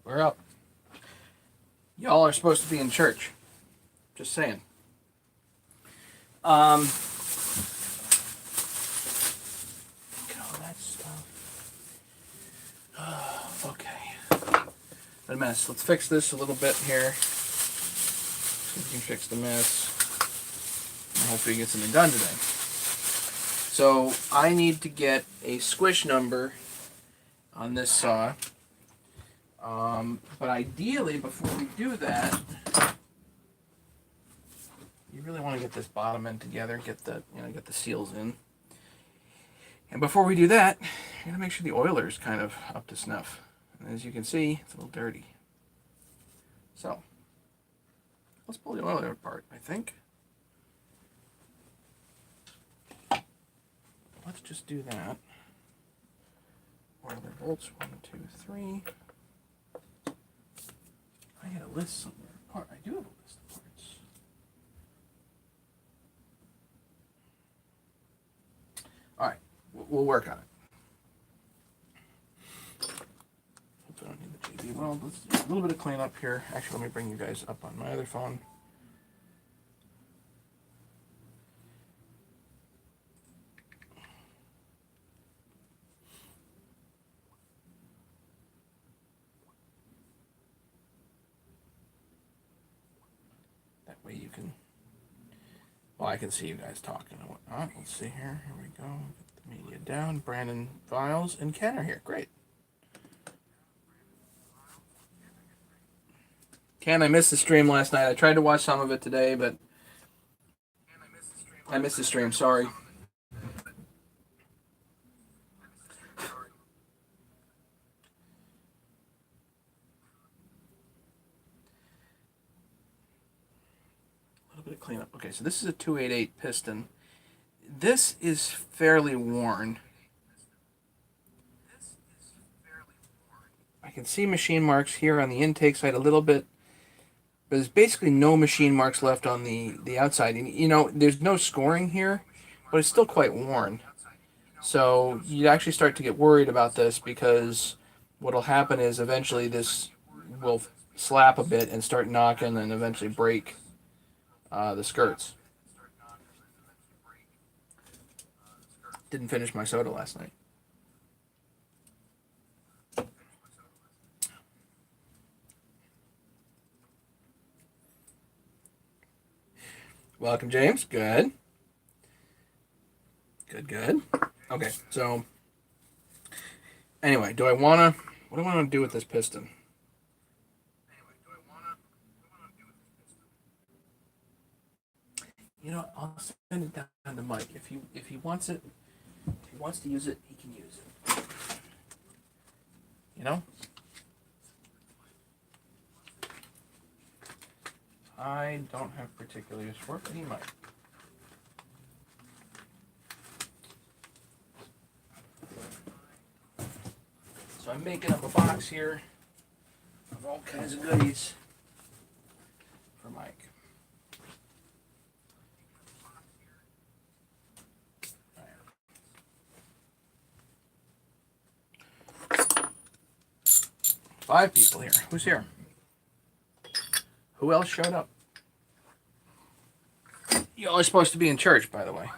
We're up. Y'all are supposed to be in church. Just saying. Look at all that stuff. Okay. A mess. Let's fix this a little bit here. See if we can fix the mess. And hopefully get something done today. So I need to get a squish number on this saw. But ideally, before we do that, you really want to get this bottom end together, get the seals in. And before we do that, you're gonna make sure the oiler is kind of up to snuff. And as you can see, it's a little dirty. So let's pull the oiler apart. I think. Let's just do that. Oiler bolts 1, 2, 3. I had a list somewhere. I do have a list of parts. All right, we'll work on it. Hopefully I don't need the JB. Well, let's do a little bit of cleanup here. Actually, let me bring you guys up on my other phone. Way you can, well, I can see you guys talking and whatnot. Let's see here. Here we go. Get the media down. Brandon, Files, and Ken are here. Great. Ken, I missed the stream last night. I tried to watch some of it today, but I missed the stream. Sorry. Bit of cleanup. Okay, so this is a 288 piston. This is fairly worn. I can see machine marks here on the intake side a little bit, but there's basically no machine marks left on the outside. And, you know, there's no scoring here, but it's still quite worn. So you actually start to get worried about this because what'll happen is eventually this will slap a bit and start knocking and eventually break the skirts. Didn't finish my soda last night. Welcome, James. Good. Good. Okay, so anyway, what do I want to do with this piston? You know, I'll send it down to Mike. If he wants it, if he wants to use it, he can use it. You know? I don't have particular use for it, but he might. So I'm making up a box here of all kinds of goodies for Mike. 5 people here. Who's here? Who else showed up? Y'all are supposed to be in church, by the way.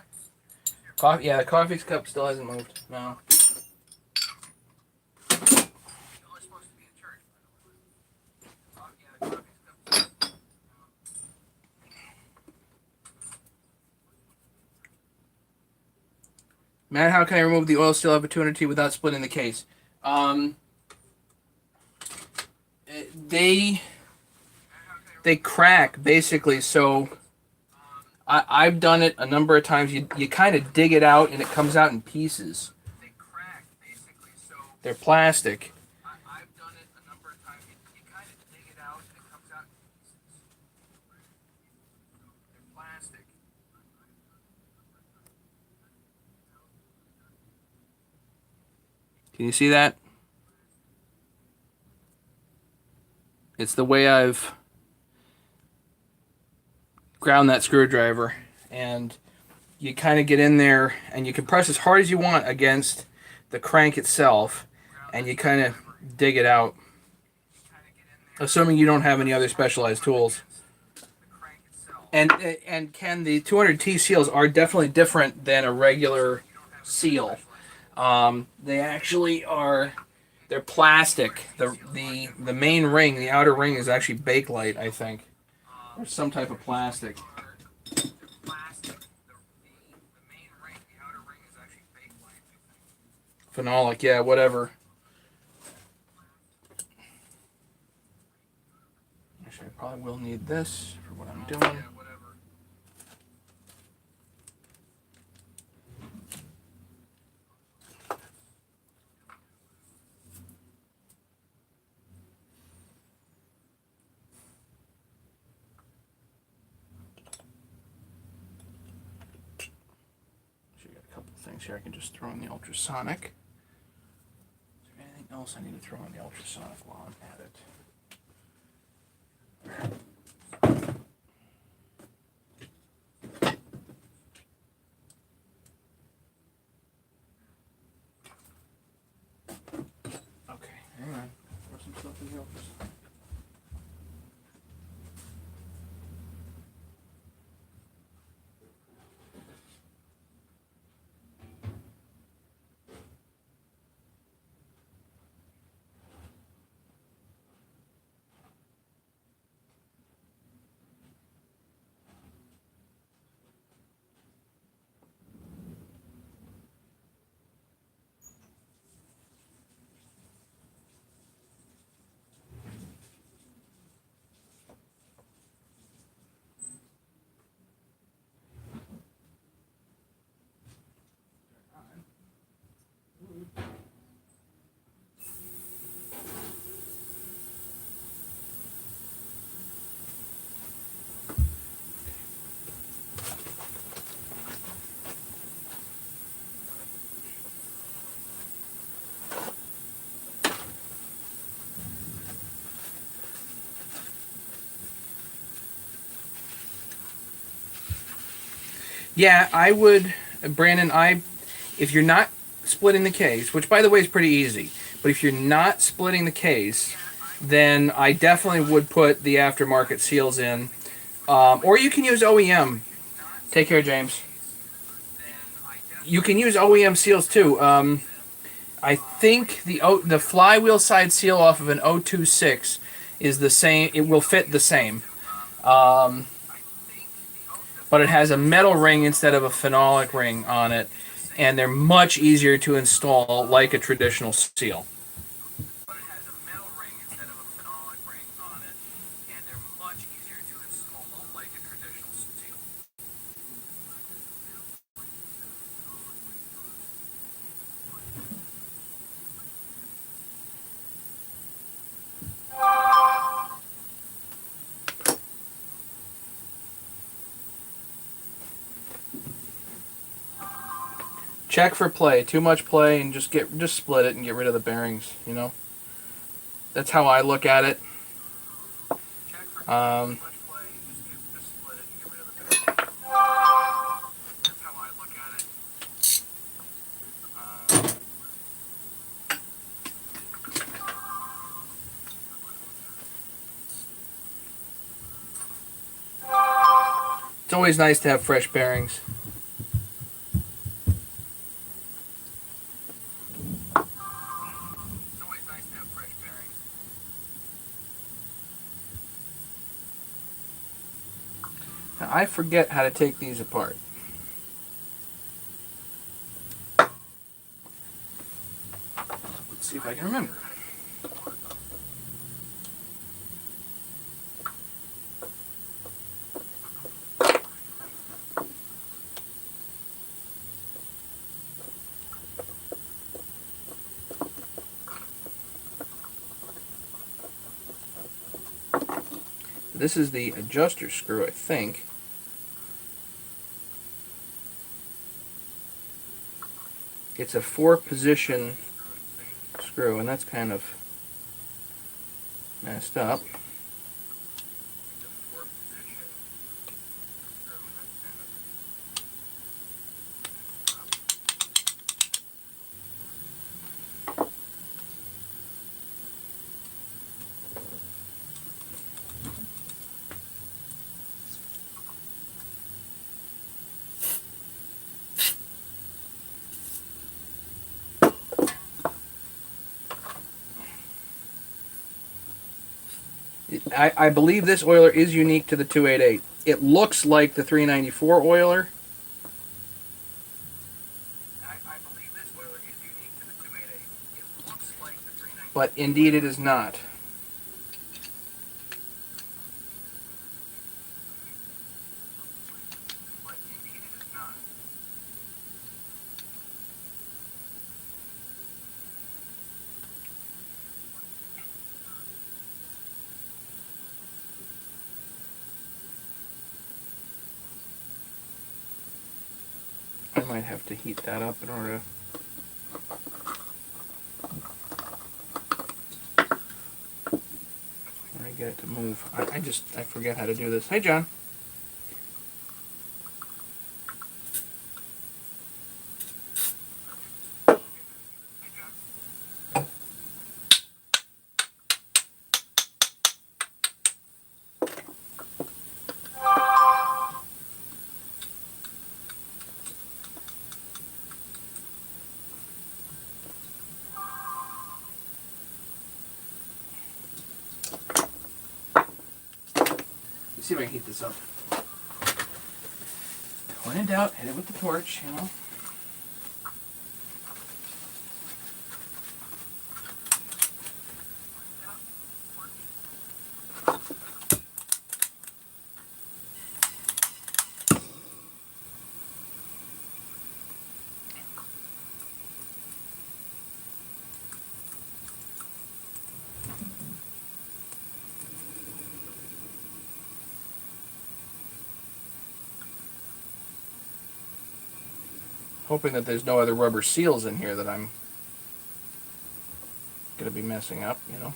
Coffee, yeah, the coffee cup still hasn't moved. No. Matt, how can I remove the oil seal of a 200T without splitting the case? They crack, basically, so I've done it a number of times. You kind of dig it out, and it comes out in pieces. They're plastic. I've done it a number of times. You kind of dig it out, and it comes out in pieces. They're plastic. Can you see that? It's the way I've ground that screwdriver, and you kind of get in there and you can press as hard as you want against the crank itself, and you kind of dig it out. assuming you don't have any other specialized tools. And Ken, the 200T seals are definitely different than a regular seal. They actually are. They're plastic. The main ring, the outer ring, is actually Bakelite, I think, or some type of plastic. Phenolic, yeah, whatever. Actually, I probably will need this for what I'm doing. Things here I can just throw in the ultrasonic. Is there anything else I need to throw in the ultrasonic while I'm at it? Okay, hang on. Throw some stuff in the ultrasonic. Yeah, I would, Brandon. If you're not splitting the case, which by the way is pretty easy, but if you're not splitting the case, then I definitely would put the aftermarket seals in, or you can use OEM. Take care, James. You can use OEM seals too. I think the flywheel side seal off of an 026 is the same. It will fit the same. Um, but it has a metal ring instead of a phenolic ring on it, and they're much easier to install like a traditional seal. Check for play. Too much play, and just split it and get rid of the bearings. You know, that's how I look at it. Um, it's always nice to have fresh bearings. Now, I forget how to take these apart. Let's see if I can remember. This is the adjuster screw, I think. It's a 4-position screw, and that's kind of messed up. I believe this oiler is unique to the 288. It looks like the 394 oiler. But indeed it is not. I might have to heat that up in order to get it to move. I forget how to do this. Hey, John. Let's see if I can heat this up. When in doubt, hit it with the torch, you know. Hoping that there's no other rubber seals in here that I'm going to be messing up, you know.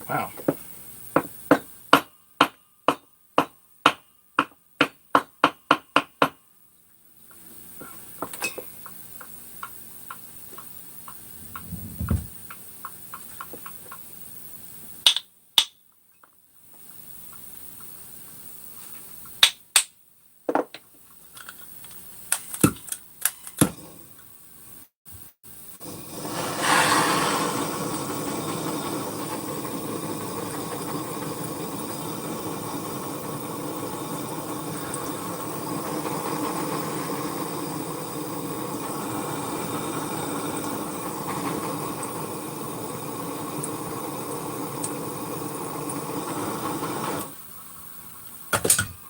Wow.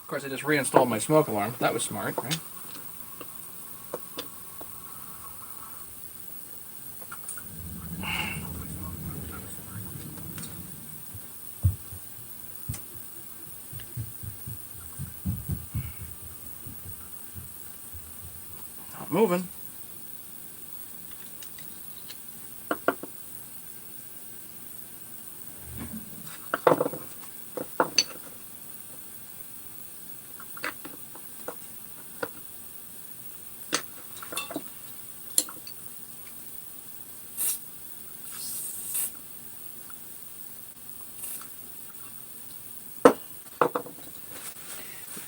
Of course, I just reinstalled my smoke alarm. That was smart, right? Not moving.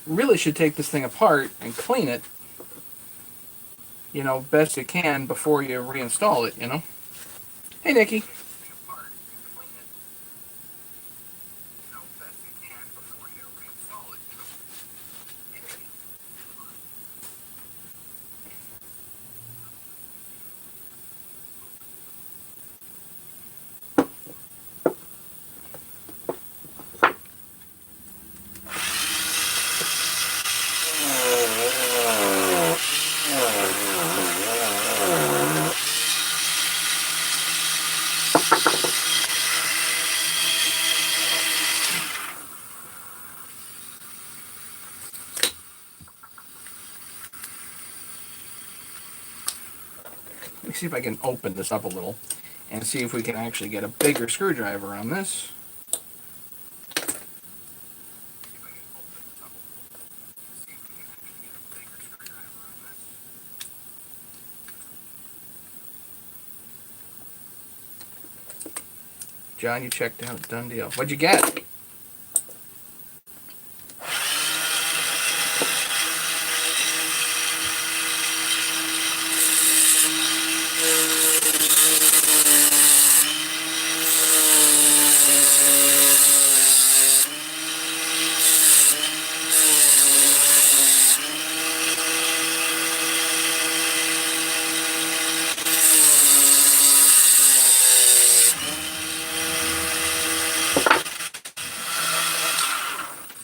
Really should take this thing apart and clean it, you know, best you can before you reinstall it, you know. Hey, Nikki. Let me see if I can open this up a little and see if we can actually get a bigger screwdriver on this. John, you checked out. Done deal. What'd you get?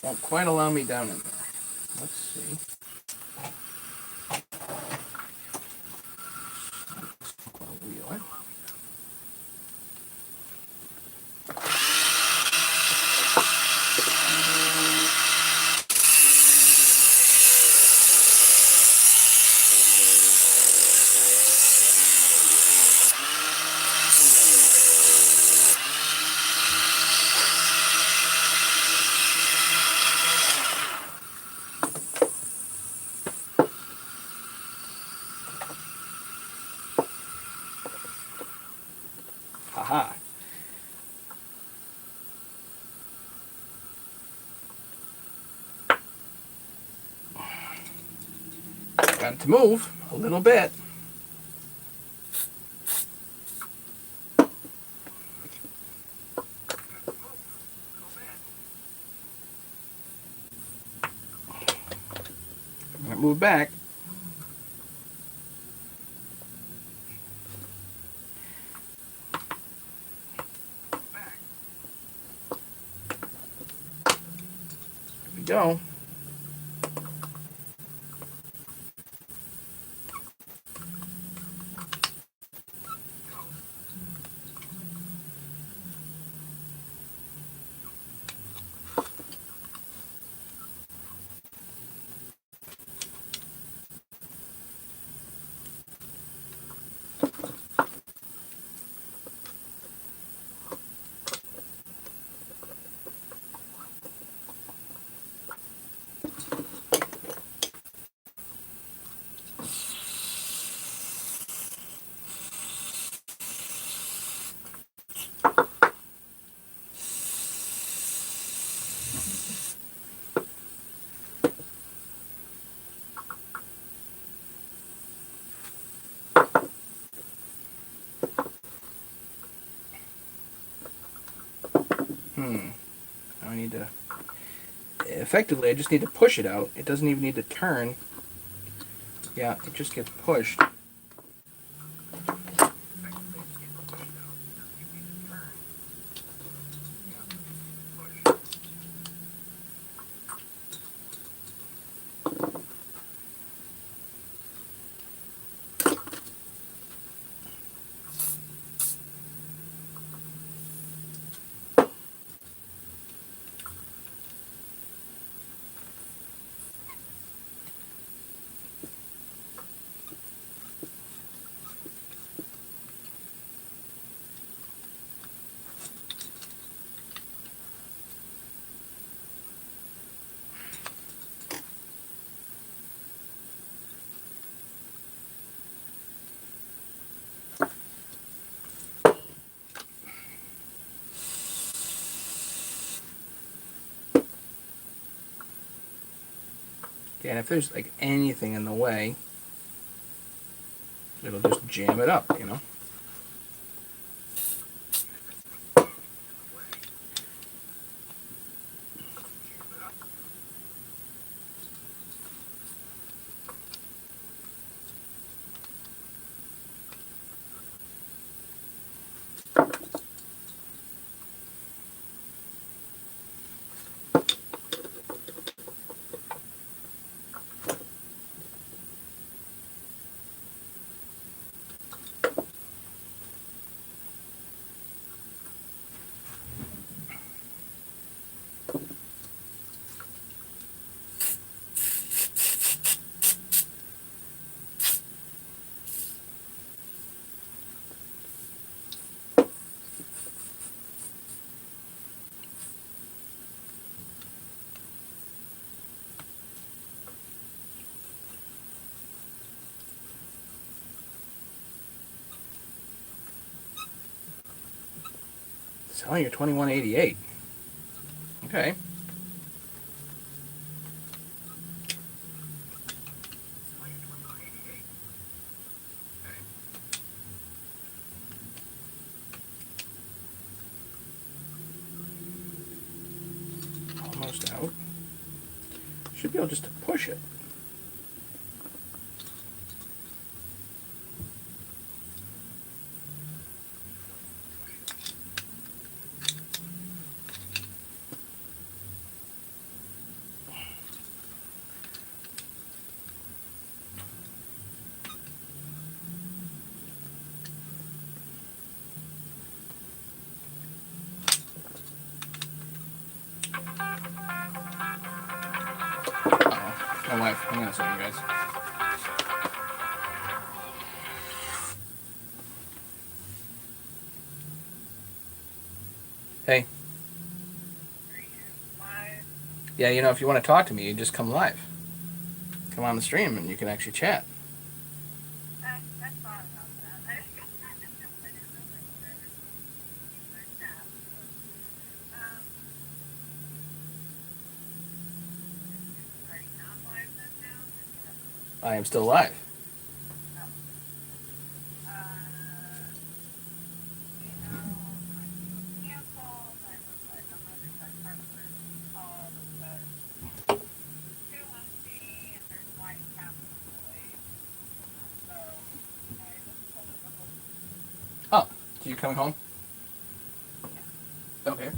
Won't quite allow me down in there. Let's see. Wheel it. Haha. Got it to move a little bit. I'm going to move back. There we go. Now I need to... Effectively, I just need to push it out. It doesn't even need to turn. Yeah, it just gets pushed. And if there's like anything in the way, it'll just jam it up, you know. Selling your 2188. Okay. Almost out. Should be able just to push it. My wife. Hang on a second, guys. Hey. Yeah, you know, if you want to talk to me, you just come live. Come on the stream and you can actually chat. I am still live. Oh, so you coming home? Okay.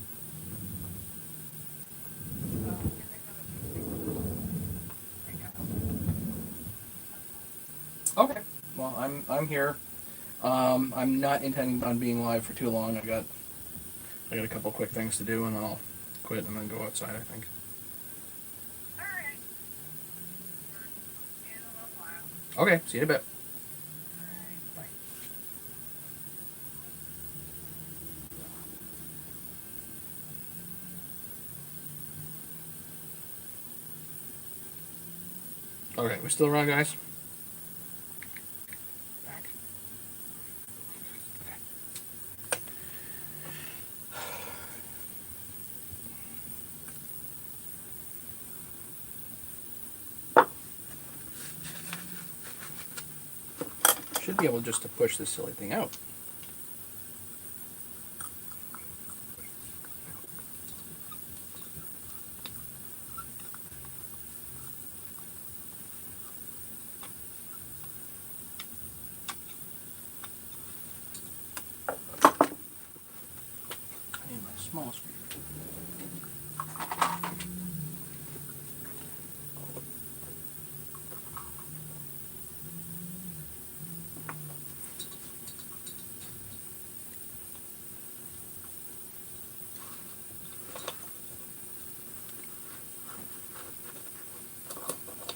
Okay. Well, I'm here. I'm not intending on being live for too long. I got a couple quick things to do, and then I'll quit and then go outside, I think. Okay. See you in a bit. Bye. Okay, we still around, guys? Back. Okay. Should be able just to push this silly thing out. I need my small screwdriver.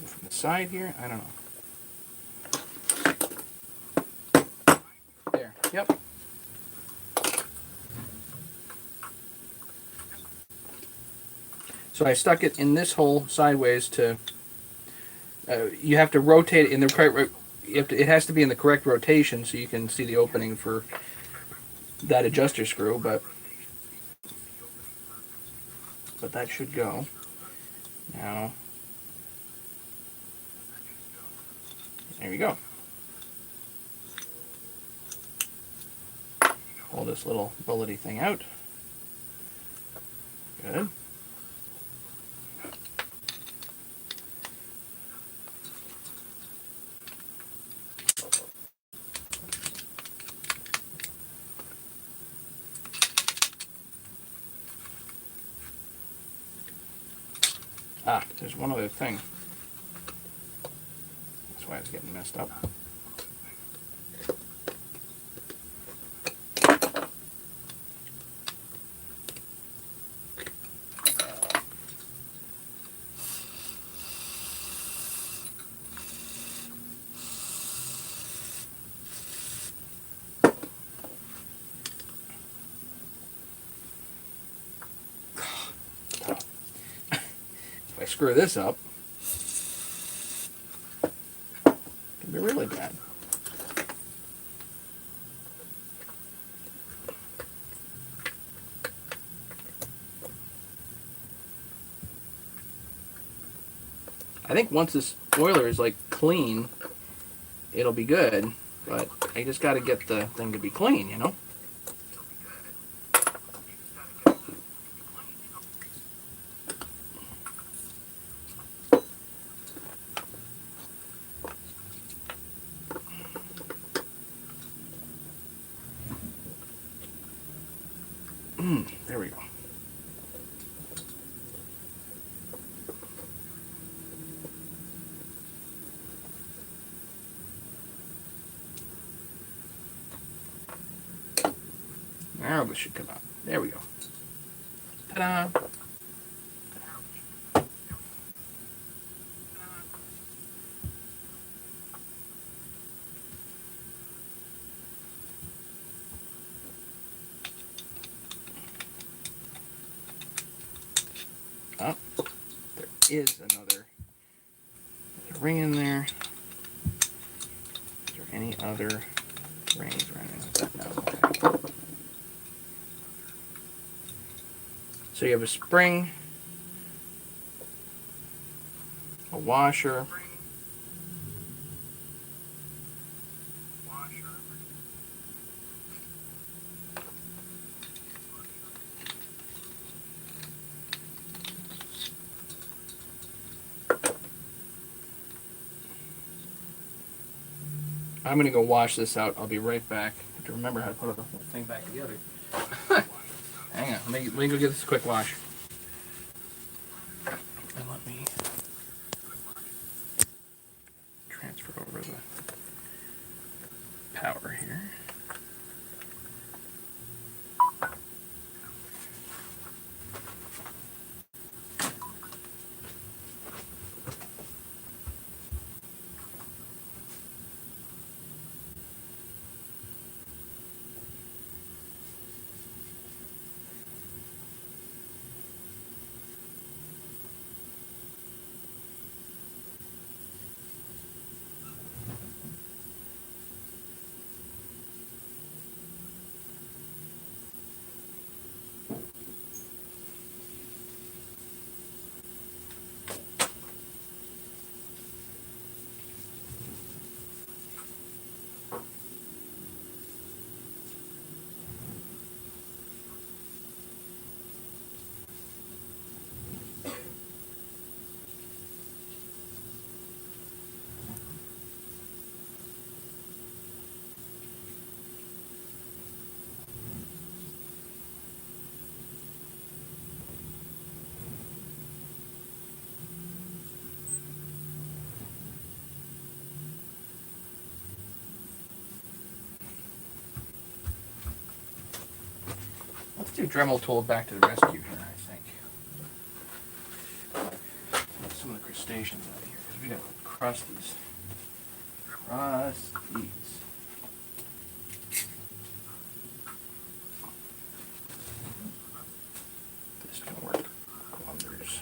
From the side here, I don't know. There. Yep. So I stuck it in this hole sideways to. You have to rotate it in the correct. It has to be in the correct rotation so you can see the opening for that adjuster screw, but that should go. Now, there we go. Pull this little bullety thing out. Good. Ah, there's one other thing. That's why it's getting messed up. If I screw this up, it can be really bad. I think once this oiler is like clean, it'll be good. But I just got to get the thing to be clean, you know? There we go. Now this should come out. There we go. Ta-da! Oh, there is another ring in there. Is there any other rings or anything like that? No. Okay. So you have a spring, a washer, I'm going to go wash this out. I'll be right back. I have to remember how to put the whole thing back together. Hang on. Let me go get this a quick wash. And let me transfer over the power here. Let's do Dremel tool back to the rescue here, I think. Get some of the crustaceans out of here, because we got crusties. Crusties. This can work wonders.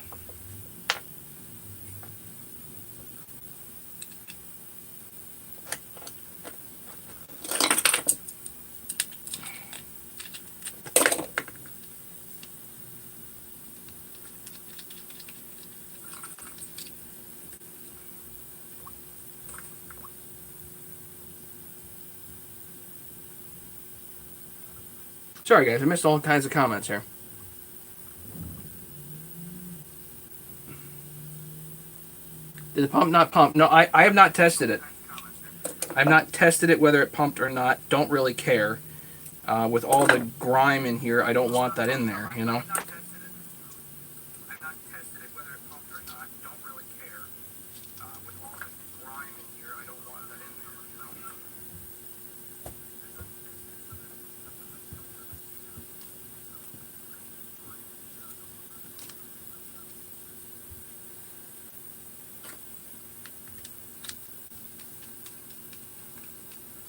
Sorry guys, I missed all kinds of comments here. Did the pump not pump? No, I have not tested it. I've not tested it whether it pumped or not. Don't really care. With all the grime in here, I don't want that in there, you know?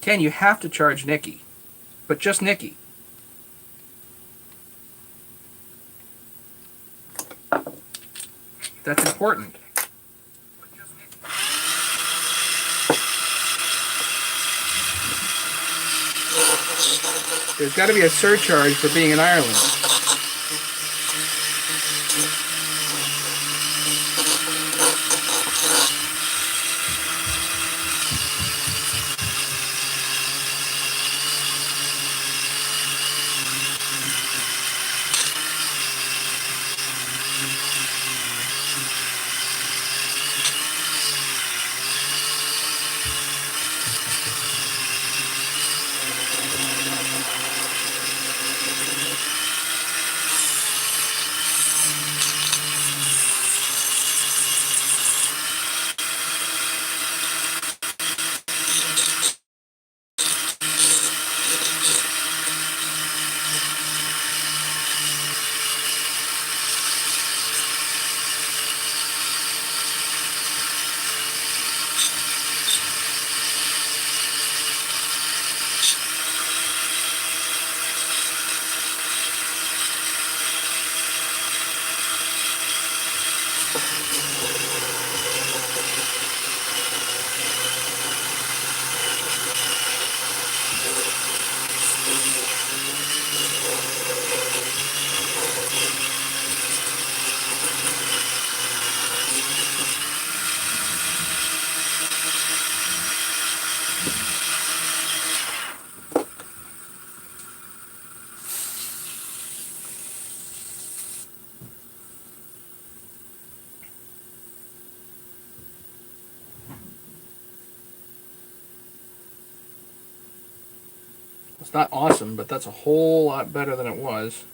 Ken, you have to charge Nikki, but just Nikki. That's important. There's got to be a surcharge for being in Ireland. It's not awesome, but that's a whole lot better than it was.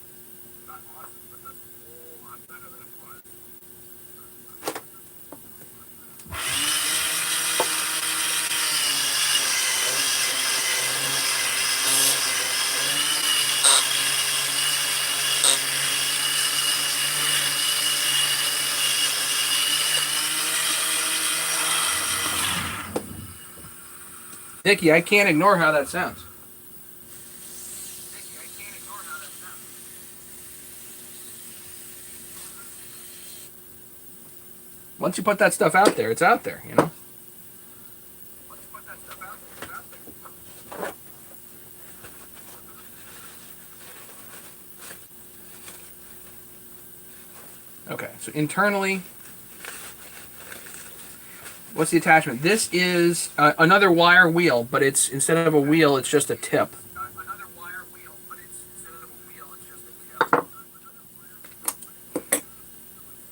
Nikki, I can't ignore how that sounds. Once you put that stuff out there, it's out there, you know? Okay, so internally, what's the attachment? This is another wire wheel, but it's instead of a wheel, it's just a tip.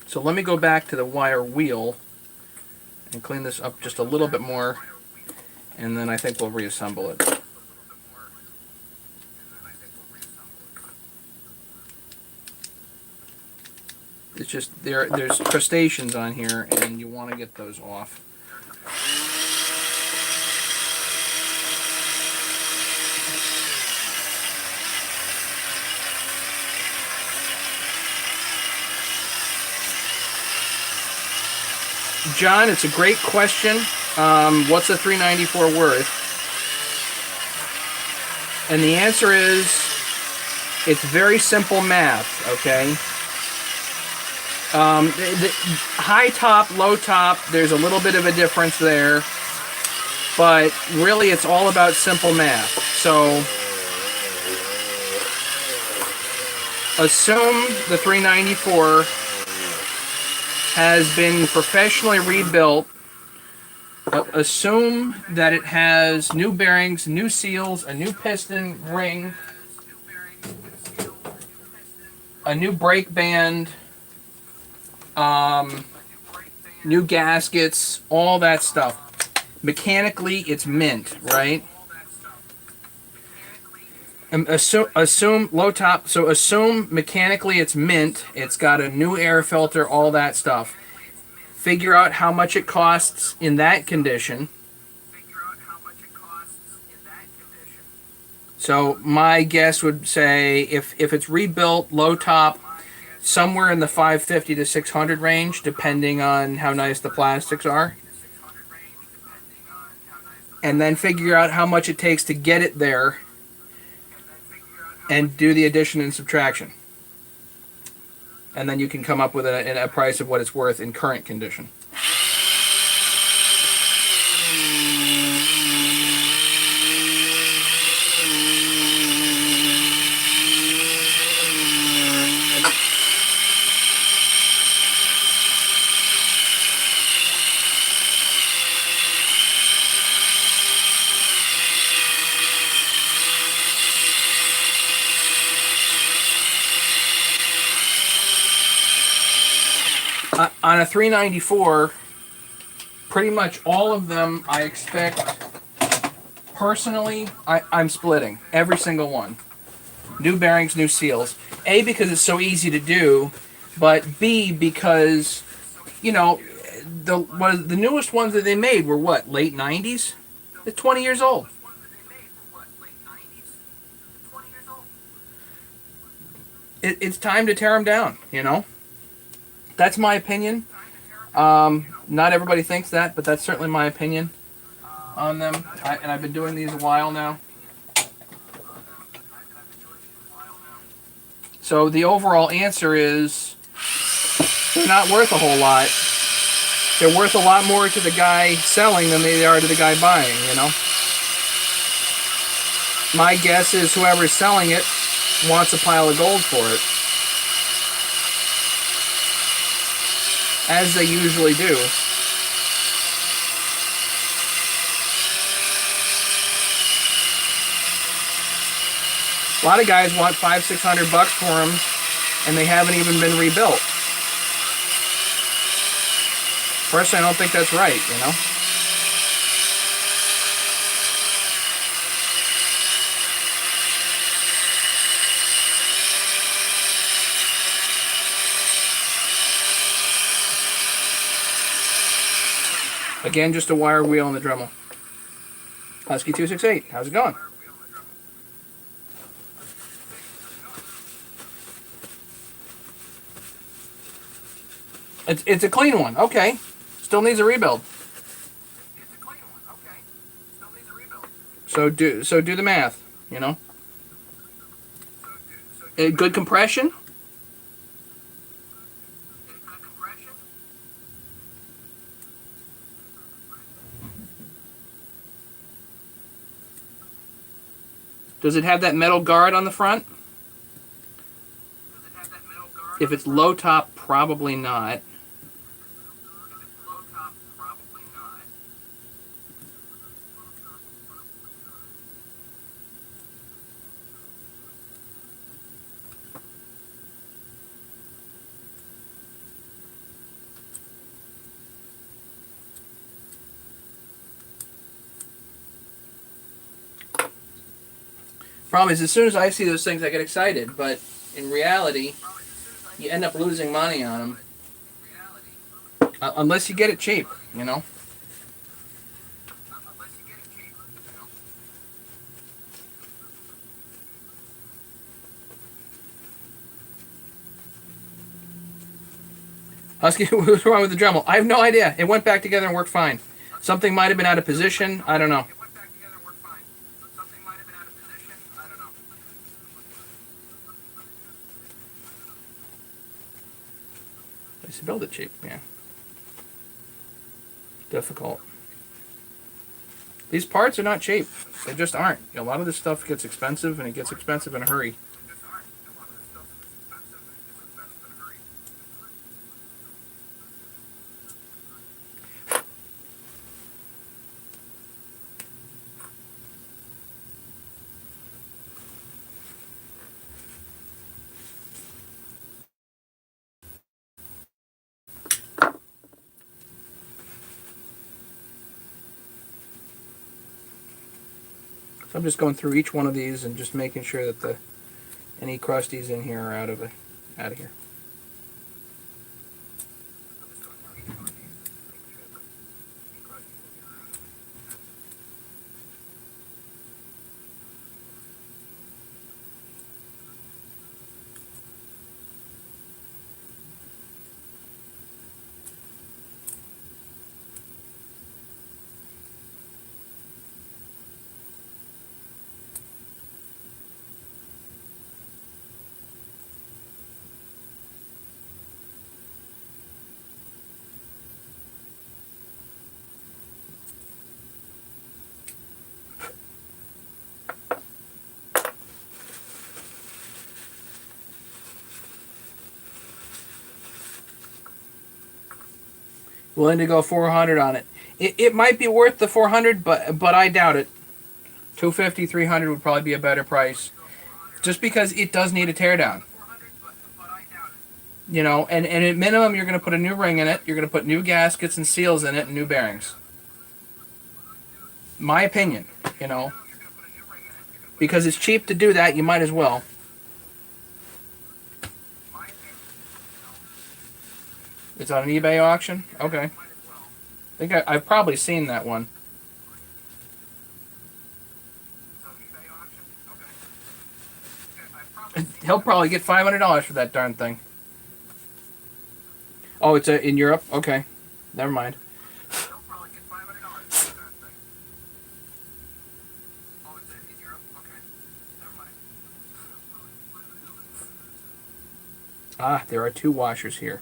So let me go back to the wire wheel and clean this up just a little bit more, and then I think we'll reassemble it. It's just there's crustaceans on here, and you want to get those off. John, it's a great question. What's a 394 worth? And the answer is, it's very simple math, okay? The high top, low top, there's a little bit of a difference there, but really it's all about simple math. So assume the 394 has been professionally rebuilt. Assume that it has new bearings, new seals, a new piston ring, a new brake band, new gaskets, all that stuff. Mechanically, it's mint, right? Assume low top. So assume mechanically it's mint. It's got a new air filter, all that stuff. Figure out how much it costs in that condition. So my guess would say if it's rebuilt, low top, somewhere in the 550 to 600 range, depending on how nice the plastics are. And then figure out how much it takes to get it there and do the addition and subtraction. And then you can come up with a price of what it's worth in current condition. On a 394, pretty much all of them I expect, personally, I'm splitting. Every single one. New bearings, new seals. A, because it's so easy to do, but B, because, you know, the newest ones that they made were what, late 90s? They're 20 years old. It's time to tear them down, you know? That's my opinion. Not everybody thinks that, but that's certainly my opinion on them. And I've been doing these a while now. So the overall answer is they're not worth a whole lot. They're worth a lot more to the guy selling than they are to the guy buying, you know? My guess is whoever's selling it wants a pile of gold for it. As they usually do. A lot of guys want $500-600 for them, and they haven't even been rebuilt. Personally, I don't think that's right, you know? Again, just a wire wheel on the Dremel. Husky268, how's it going? It's a clean one. Okay. Still needs a rebuild. So do the math, you know. Good compression? Does it have that metal guard on the front? If it's low top, probably not. Problem is, as soon as I see those things, I get excited, but in reality, you end up losing money on them. Unless you get it cheap, you know. Husky, what's wrong with the Dremel? I have no idea. It went back together and worked fine. Something might have been out of position. I don't know. They used to build it cheap, yeah. Difficult. These parts are not cheap. They just aren't. A lot of this stuff gets expensive, and it gets expensive in a hurry. So I'm just going through each one of these and just making sure that any crusties in here are out of here. Willing to go 400 on it. It might be worth the 400, but I doubt it. 250, 300 would probably be a better price, just because it does need a teardown. You know, and at minimum, you're going to put a new ring in it. You're going to put new gaskets and seals in it and new bearings. My opinion, you know, because it's cheap to do that, you might as well. It's on an eBay auction? Okay. I think I've probably seen that one. He'll probably get $500 for that darn thing. Oh, it's in Europe? Okay. Never mind. Ah, there are two washers here.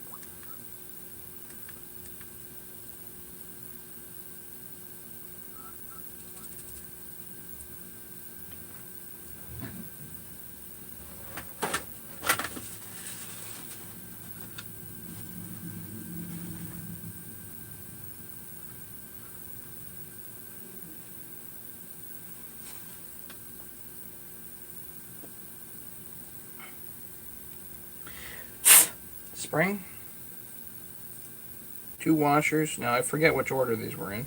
Spring. Two washers. Now I forget which order these were in.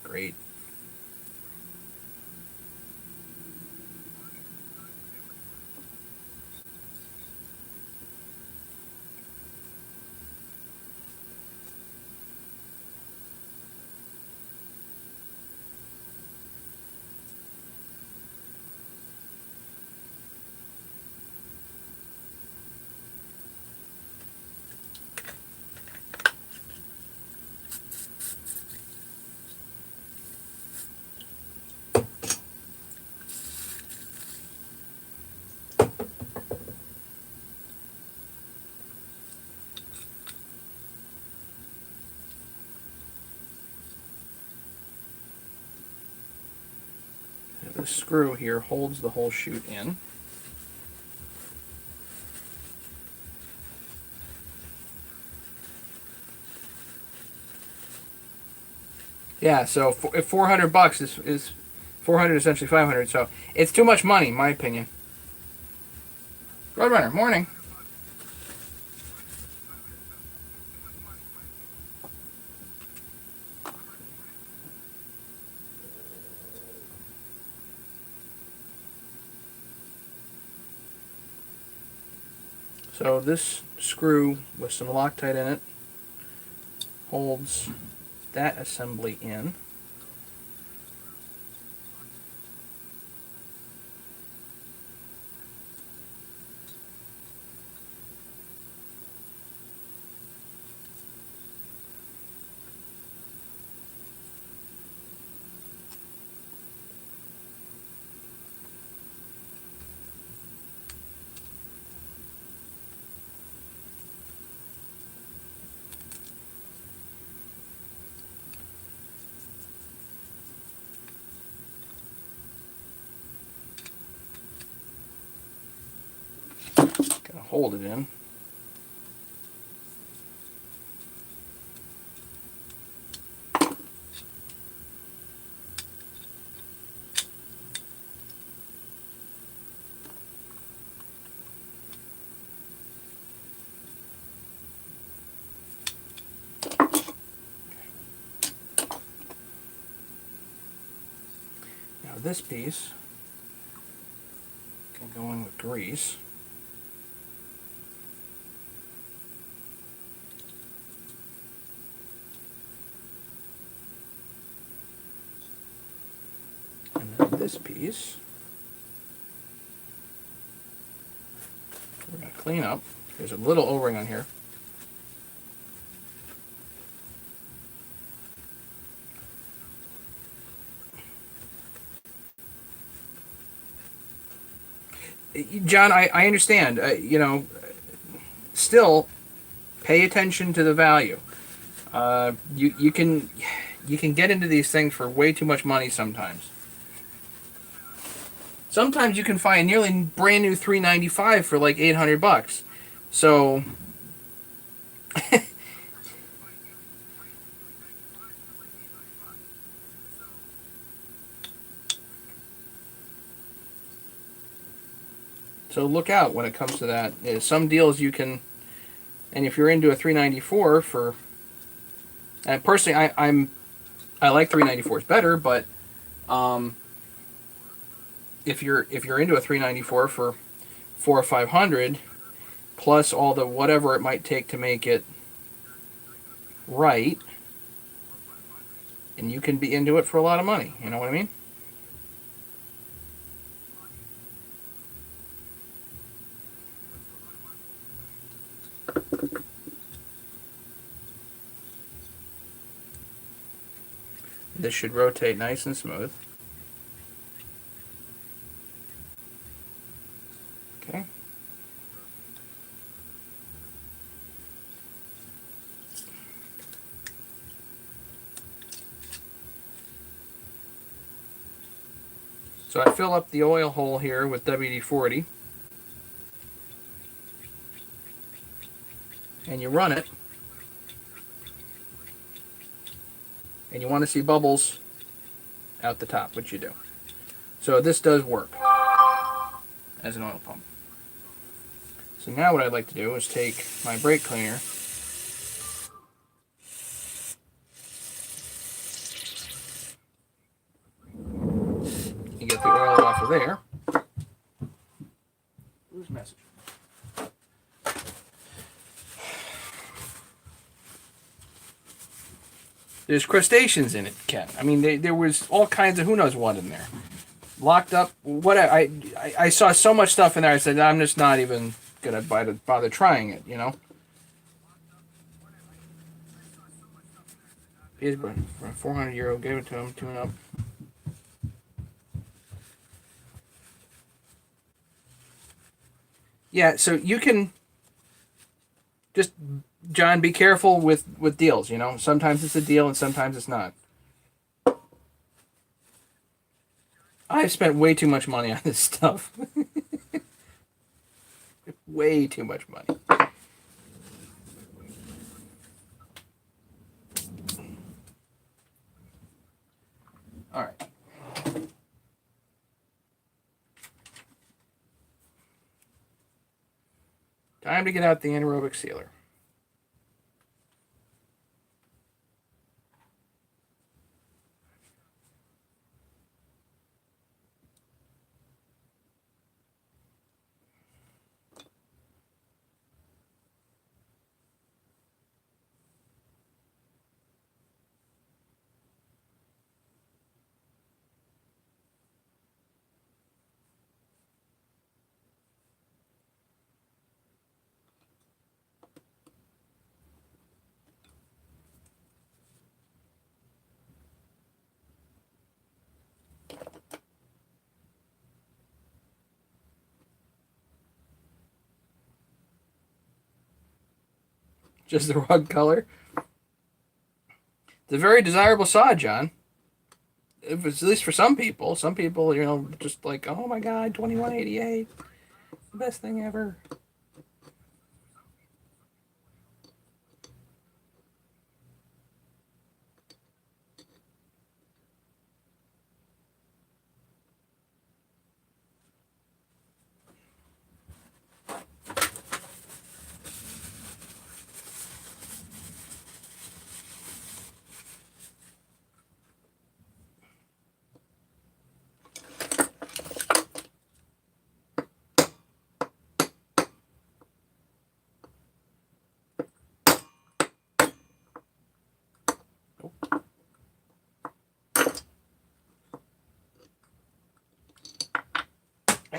Great. the screw here holds the whole chute in. Yeah, so if 400 bucks is 400 essentially 500, so it's too much money, in my opinion. Roadrunner, morning. So this screw with some Loctite in it holds that assembly in. Gotta hold it in. Now this piece can go in with grease. And then this piece we're going to clean up. There's a little O-ring on here. John, I understand. Still, pay attention to the value. You can get into these things for way too much money sometimes. Sometimes you can find nearly brand new 395 for like 800 bucks. So so look out when it comes to that. Some deals you can, and if you're into a 394 for, personally I like 394s better, but if you're into a 394 for 400 or 500 plus all the whatever it might take to make it right, and you can be into it for a lot of money. You know what I mean? This should rotate nice and smooth. Okay. So I fill up the oil hole here with WD-40, and you run it, and you want to see bubbles out the top, which you do. So this does work as an oil pump. So now what I'd like to do is take my brake cleaner and get the oil off of there. Whose message? There's crustaceans in it, Ken. I mean, there was all kinds of who knows what in there. Locked up. What I saw so much stuff in there. I said I'm just not even gonna bother trying it. He's for €400. Gave it to him. Tune up. Yeah. So you can just, John, be careful with deals. Sometimes it's a deal and sometimes it's not. I've spent way too much money on this stuff. Way too much money. All right. Time to get out the anaerobic sealer. Just the wrong color. It's a very desirable saw, John. If it's, at least for some people. Some people, just like, oh my God, 2188, the best thing ever.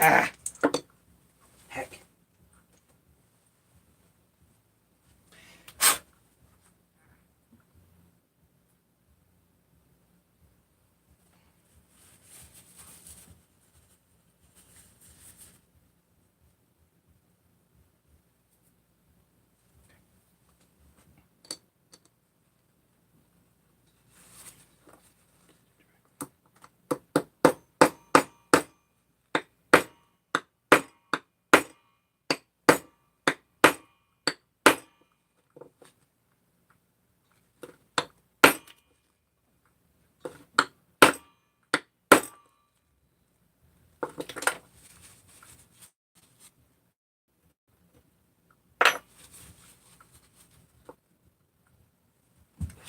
Ah, heck.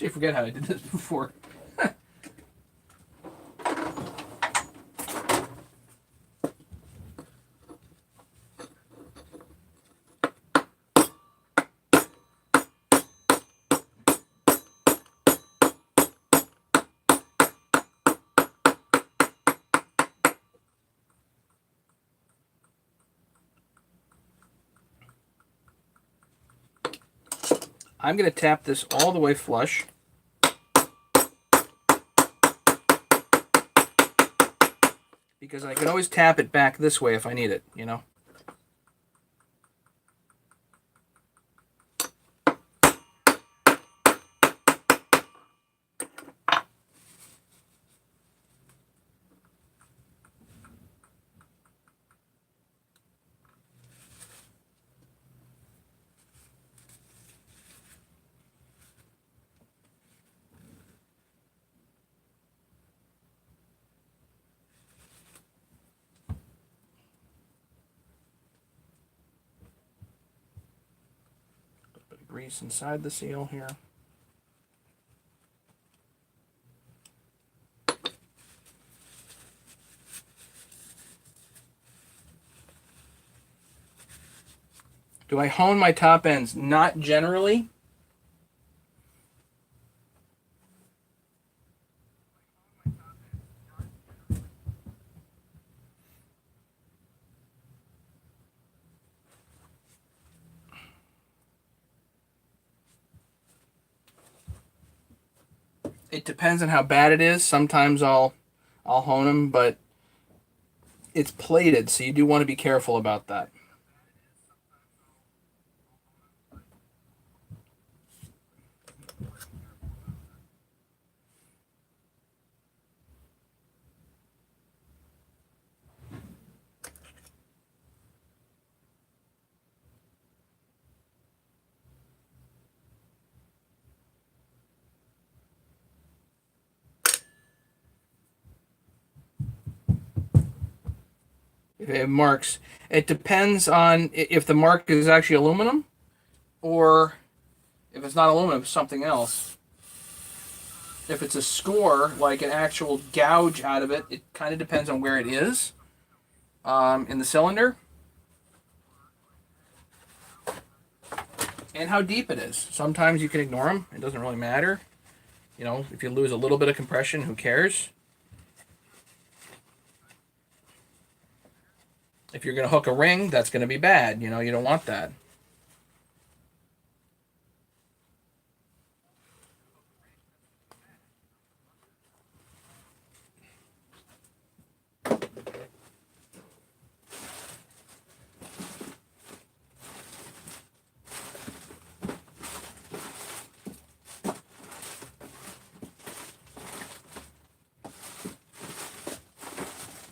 I forget how I did this before. I'm going to tap this all the way flush. Because I can always tap it back this way if I need it, Bit of grease inside the seal here. Do I hone my top ends? Not generally. It depends on how bad it is. Sometimes I'll hone them, but it's plated, so you do want to be careful about that. It marks. It depends on if the mark is actually aluminum or if it's not aluminum, it's something else. If it's a score, like an actual gouge out of it, it kind of depends on where it is in the cylinder and how deep it is. Sometimes you can ignore them. It doesn't really matter. You know, if you lose a little bit of compression, who cares? If you're going to hook a ring, that's going to be bad. You know, you don't want that.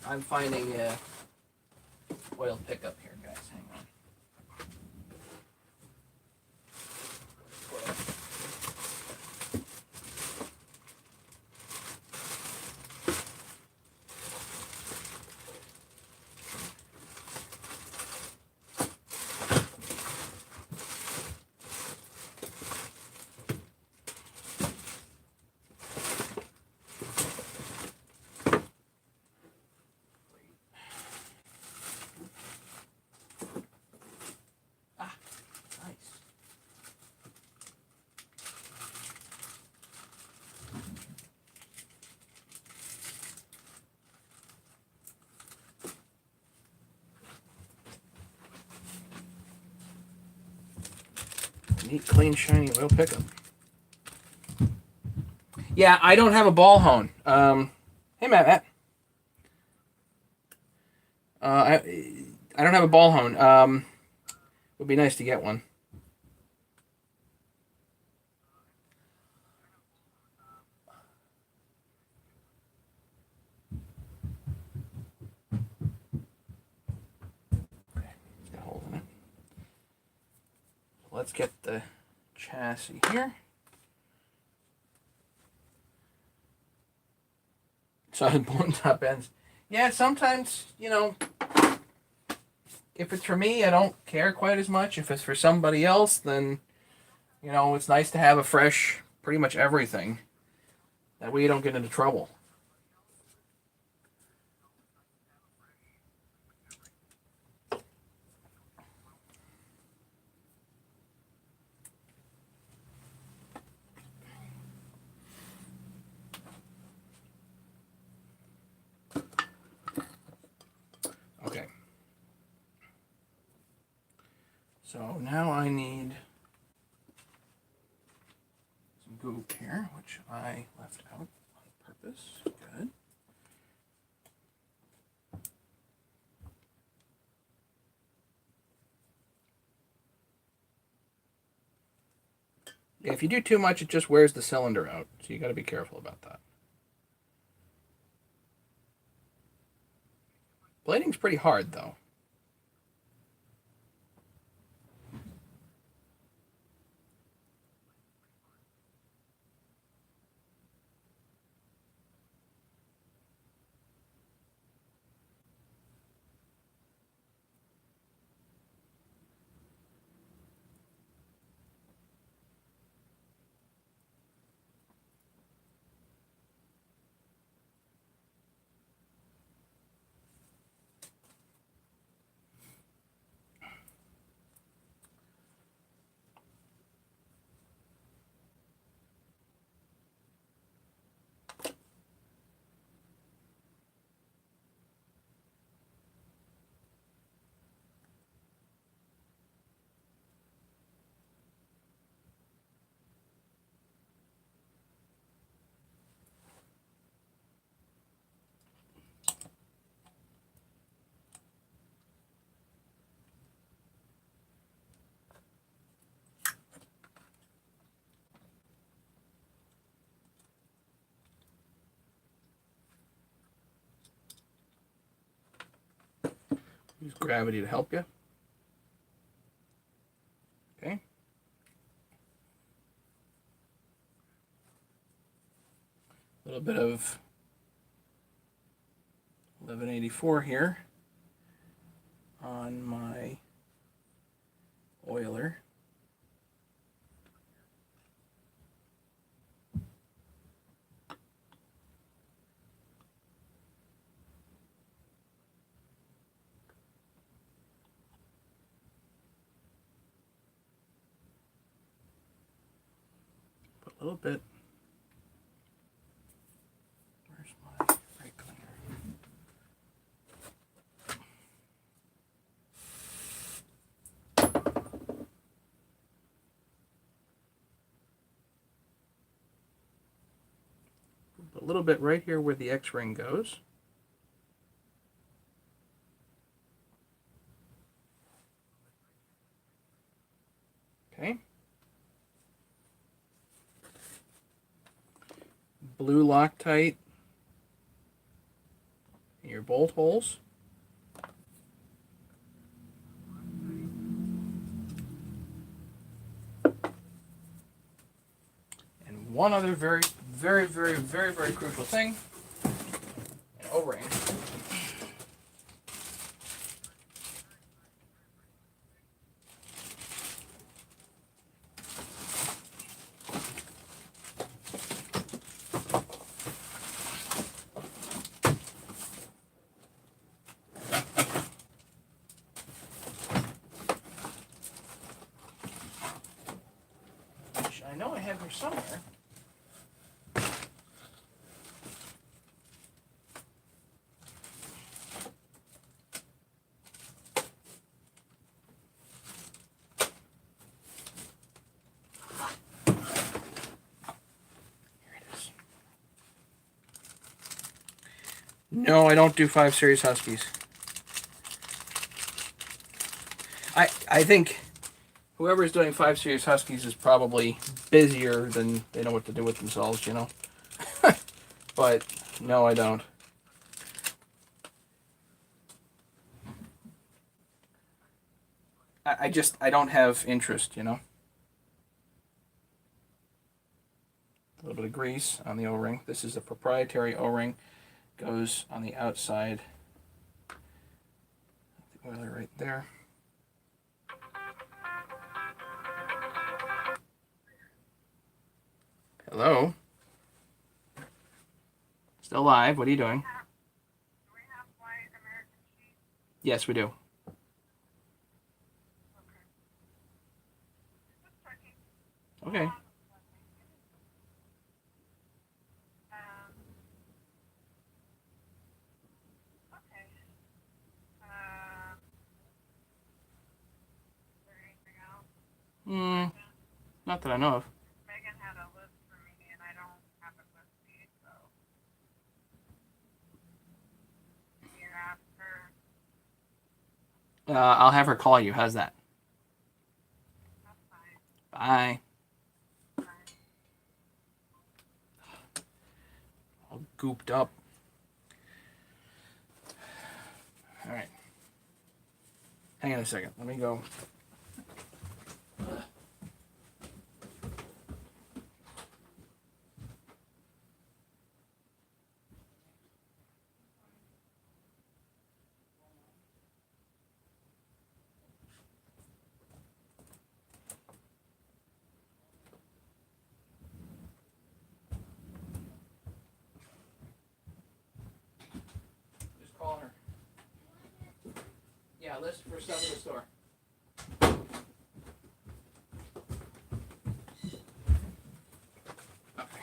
I'm finding a oil pickup here, guys. Hang on. Nice. Neat, clean, shiny oil pickup. Yeah, I don't have a ball hone. Hey, Matt. I don't have a ball hone. Would be nice to get one. Okay, it's got holes in it. Let's get the chassis here. Solid bone top ends. Yeah, sometimes, you know, if it's for me, I don't care quite as much. If it's for somebody else, then, you know, it's nice to have a fresh, pretty much everything. That way you don't get into trouble. Okay. So now I need some goop here, which I left out on purpose. Good. Yeah, if you do too much, it just wears the cylinder out. So you got to be careful about that. Blading's pretty hard, though. Use gravity to help you. Okay. A little bit of 1184 here. on my oiler. Put a little bit. Where's my brake cleaner? A little bit right here where the X-ring goes. Okay. Blue Loctite in your bolt holes. And one other very crucial thing, an O-ring. Which I know I have here somewhere. No, I don't do 5 Series Huskies. I think whoever's doing 5 Series Huskies is probably busier than they know what to do with themselves, you know. But no, I don't. I don't have interest, you know. A little bit of grease on the O-ring. This is a proprietary O-ring. Goes on the outside. The oiler right there. Hello? Still live. What are you doing? Do we have white American cheese? Yes, we do. Okay. Just checking. Okay. Okay. Is there anything else? Not that I know of. Megan had a list for me, and I don't have it with me, so you ask her. I'll have her call you. How's that? That's fine. Bye. Fine. All gooped up. All right. Hang on a second. Let me go. Just call her. Yeah, list for stuff in the store. Okay.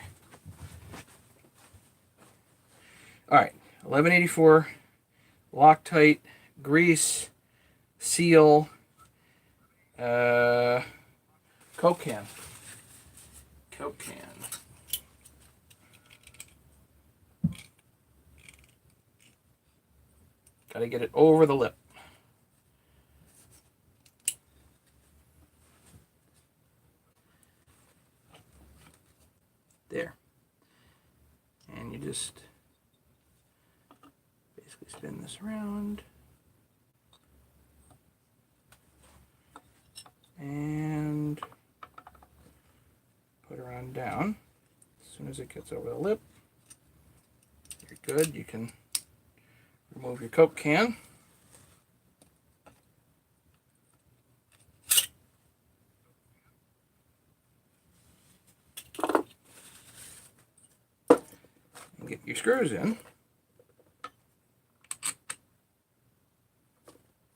All right. 1184 Loctite grease seal Coke can. Coke can. Got to get it over the lip. There. And you just basically spin this around. And put her on down. As soon as it gets over the lip, you're good. You can remove your Coke can. Get your screws in.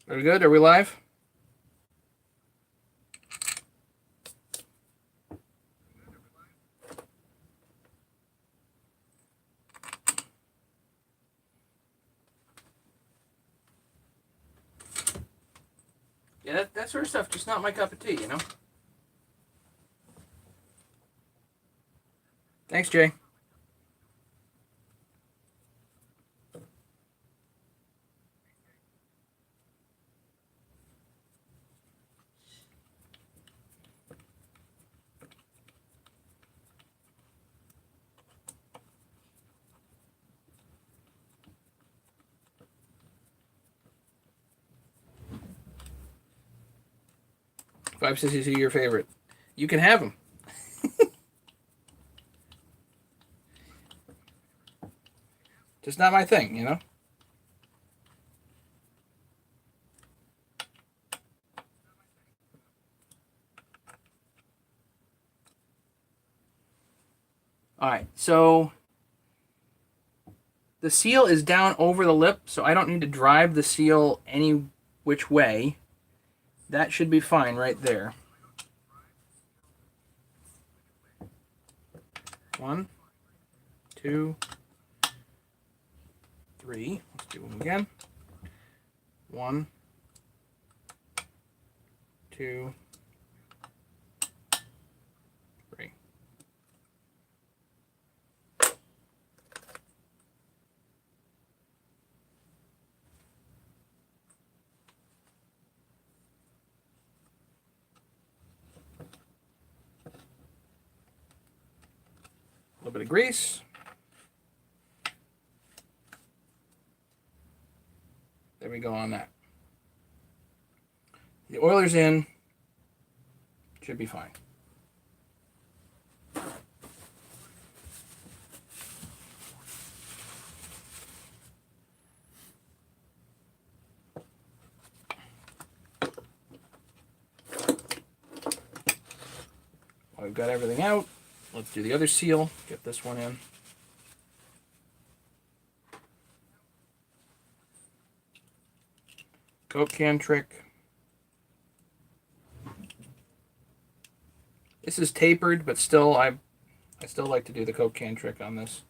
Are we good? Are we live? Yeah, that sort of stuff just not my cup of tea, you know? Thanks, Jay. Five Sissies are your favorite. You can have them. Just not my thing, you know? Alright, so the seal is down over the lip, so I don't need to drive the seal any which way. That should be fine right there. 1, 2, 3. Let's do them again. 1, 2, 3. A little bit of grease. There we go on that. The oiler's in. Should be fine. I've got everything out. Let's do the other seal. Get this one in. Coke can trick. This is tapered, but still, I still like to do the Coke can trick on this.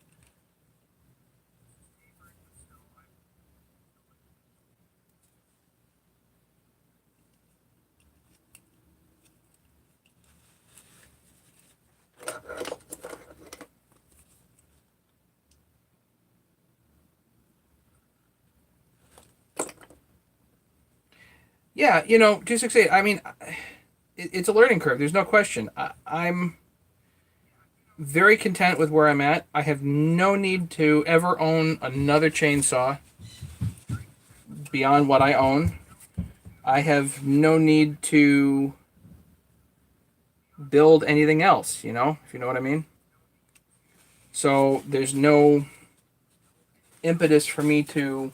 Yeah, you know, 268, I mean, it's a learning curve. There's no question. I'm very content with where I'm at. I have no need to ever own another chainsaw beyond what I own. I have no need to build anything else, you know, if you know what I mean. So there's no impetus for me to...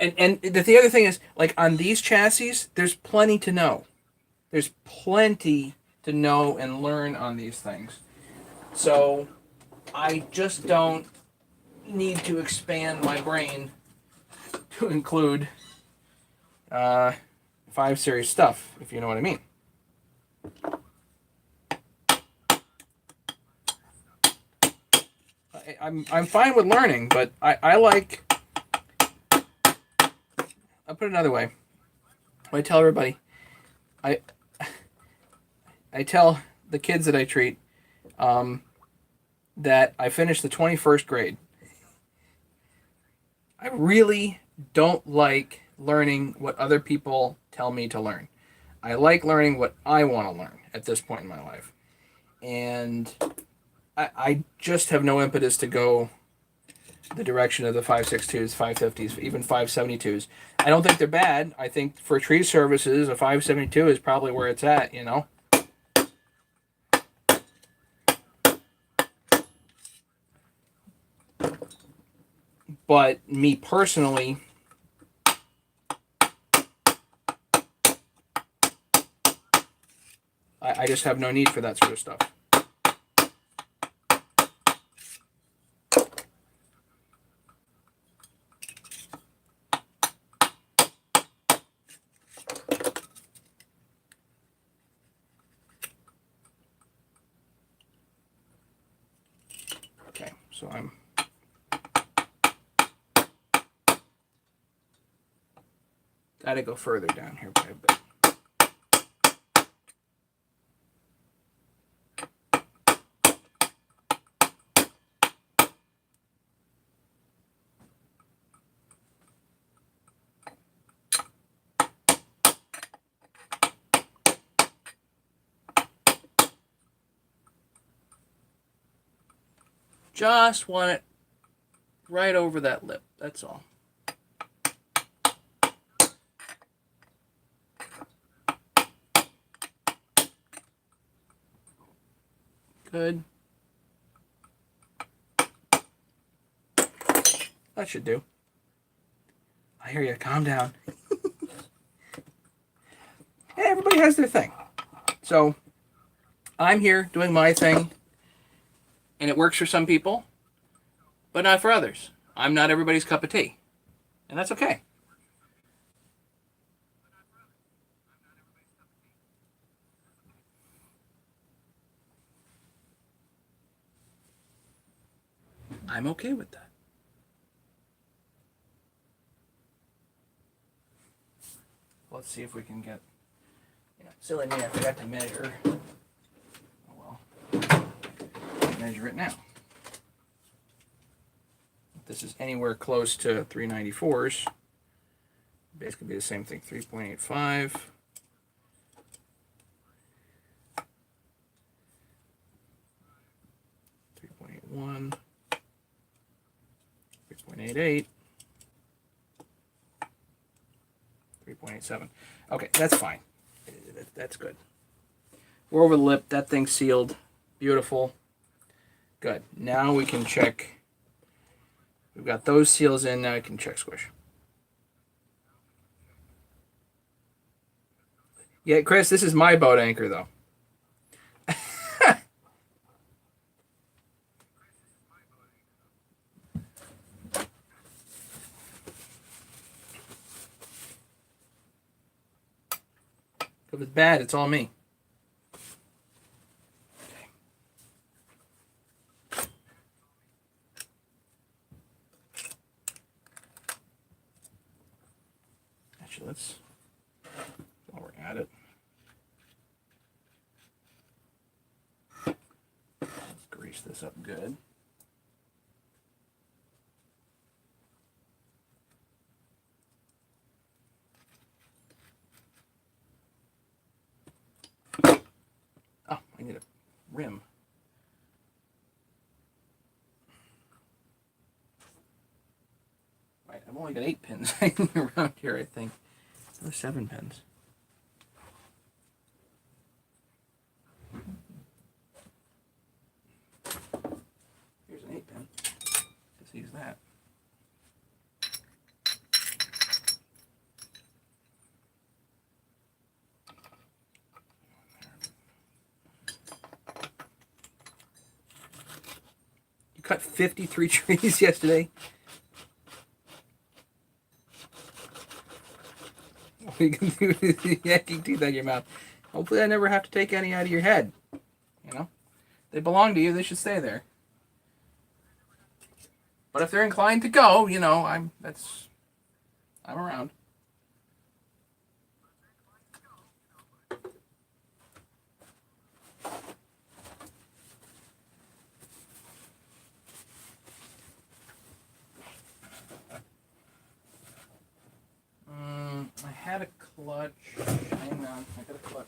And the other thing is, like, on these chassis, there's plenty to know. There's plenty to know and learn on these things. So I just don't need to expand my brain to include 5 series stuff, if you know what I mean. I'm fine with learning, but I like... I'll put it another way. I tell everybody, I tell the kids that I treat that I finished the 21st grade. I really don't like learning what other people tell me to learn. I like learning what I want to learn at this point in my life. And I just have no impetus to go the direction of the 5.62s, 5.50s, even 5.72s. I don't think they're bad. I think for tree services, a 5.72 is probably where it's at, you know. But me personally, I just have no need for that sort of stuff. So I'm got to go further down here by a bit. Just want it right over that lip. That's all. Good. That should do. I hear you. Calm down. Hey, everybody has their thing. So I'm here doing my thing, and it works for some people, but not for others. I'm not everybody's cup of tea, and that's okay. I'm okay with that. Let's see if we can get... silly me, I forgot to measure. Oh well. Measure it now. If this is anywhere close to 394s, basically be the same thing. 3.85. 3.81. 3.88. 3.87. Okay, that's fine. That's good. We're over the lip. That thing's sealed. Beautiful. Good. Now we can check. We've got those seals in. Now we can check Squish. Yeah, Chris, this is my boat anchor, though. If it's bad, it's all me. Actually, let's, while we're at it, let's grease this up good. Oh, I need a rim. Right, I've only got 8 pins hanging around here, I think. Oh, 7 pins. Here's an 8 pin. Just use that. You cut 53 trees yesterday? You can do yanking teeth out of your mouth. Hopefully I never have to take any out of your head. You know? They belong to you, they should stay there. But if they're inclined to go, I'm around. I had a clutch. Hang on, I got a clutch.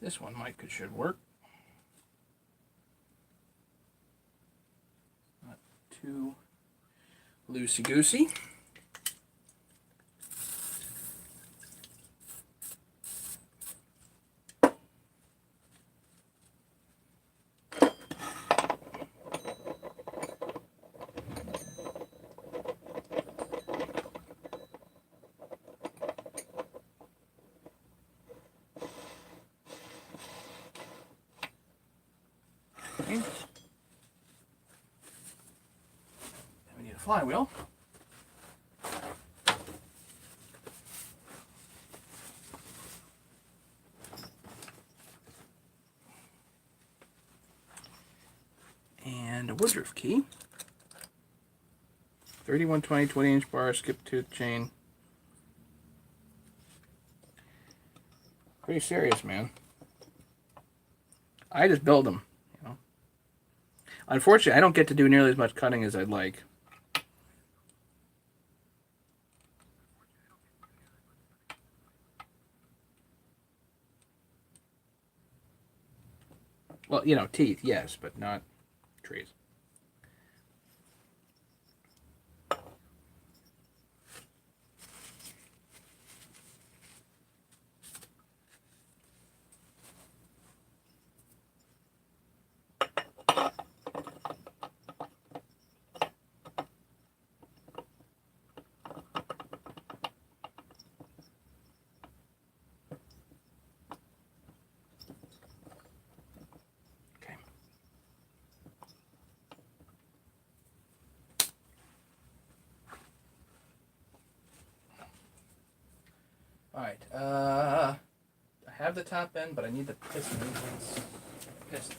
This one should work. Not too loosey-goosey. Then we need a flywheel. And a woodruff key. 3120 20-inch bar, skip tooth chain. Pretty serious, man. I just build them, you know. Unfortunately, I don't get to do nearly as much cutting as I'd like. Well, you know, teeth, yes, but not trees. Okay. All right. I have the top end, but I need the piston. Piston.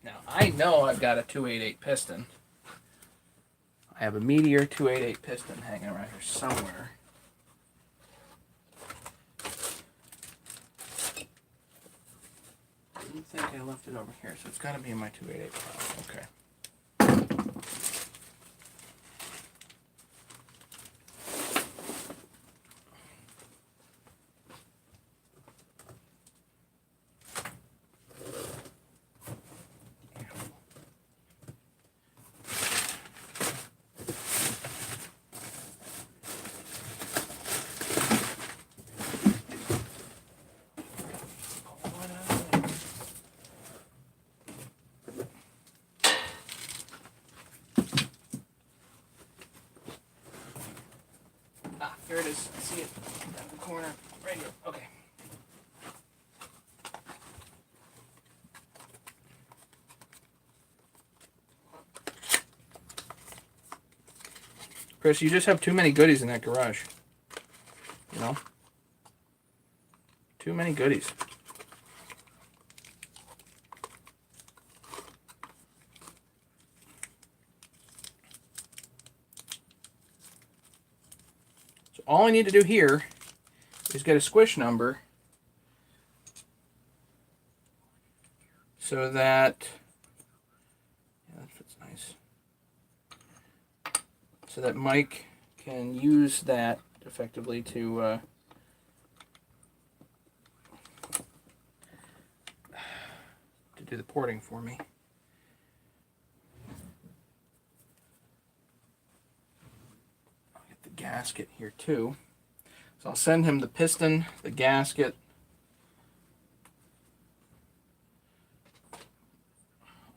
Now I know I've got a 288 piston. I have a Meteor 288 piston hanging around here somewhere. I didn't think I left it over here, so it's got to be in my 288 file. Okay. Here it is. I see it down in the corner. Right here. Okay. Chris, you just have too many goodies in that garage. You know? Too many goodies. All I need to do here is get a squish number so that, yeah, that fits nice, so that Mike can use that effectively to do the porting for me. Gasket here too. So I'll send him the piston, the gasket,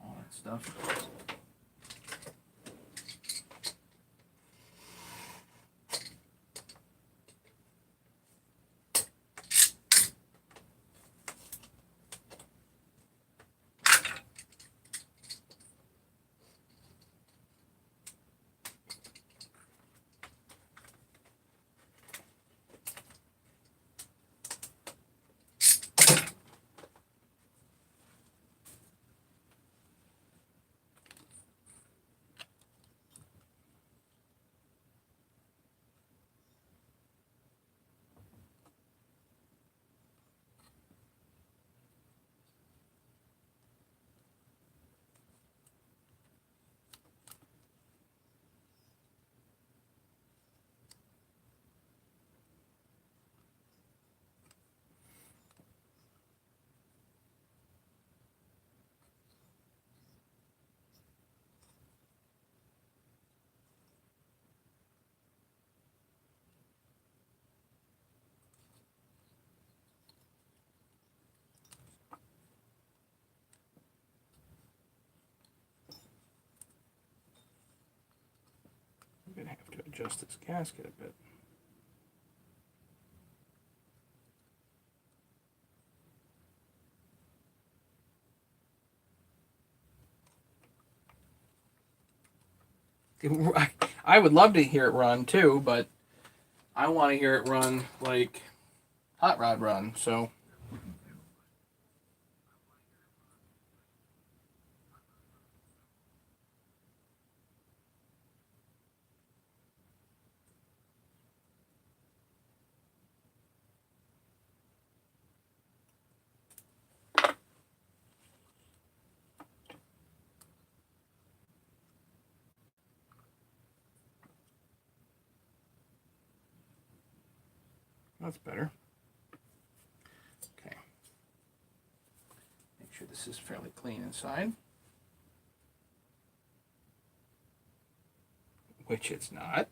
all that stuff. adjust this gasket a bit. I would love to hear it run too, but I want to hear it run like Hot Rod run, so. That's better. Okay. Make sure this is fairly clean inside. Which it's not.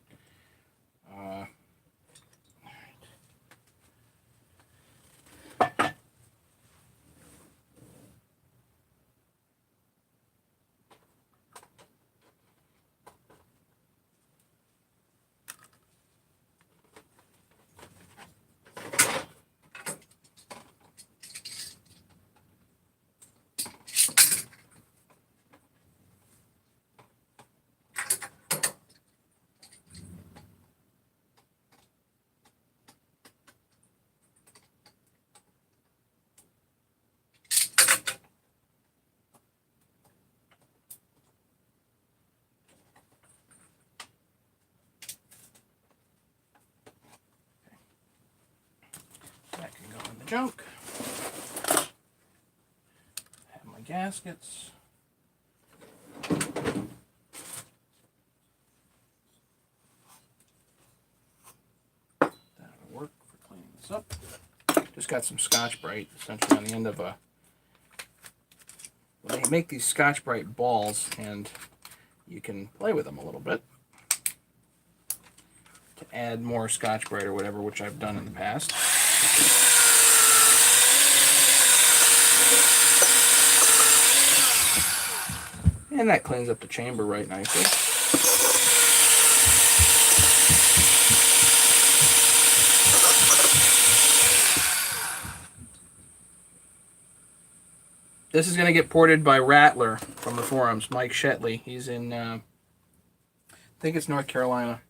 That can go in the junk. Have my gaskets. That'll work for cleaning this up. Just got some Scotch-Brite essentially on the end of a. Well, they make these Scotch-Brite balls, and you can play with them a little bit to add more Scotch-Brite or whatever, which I've done in the past. And that cleans up the chamber right nicely. This is going to get ported by Rattler from the forums, Mike Shetley. He's in, I think it's North Carolina.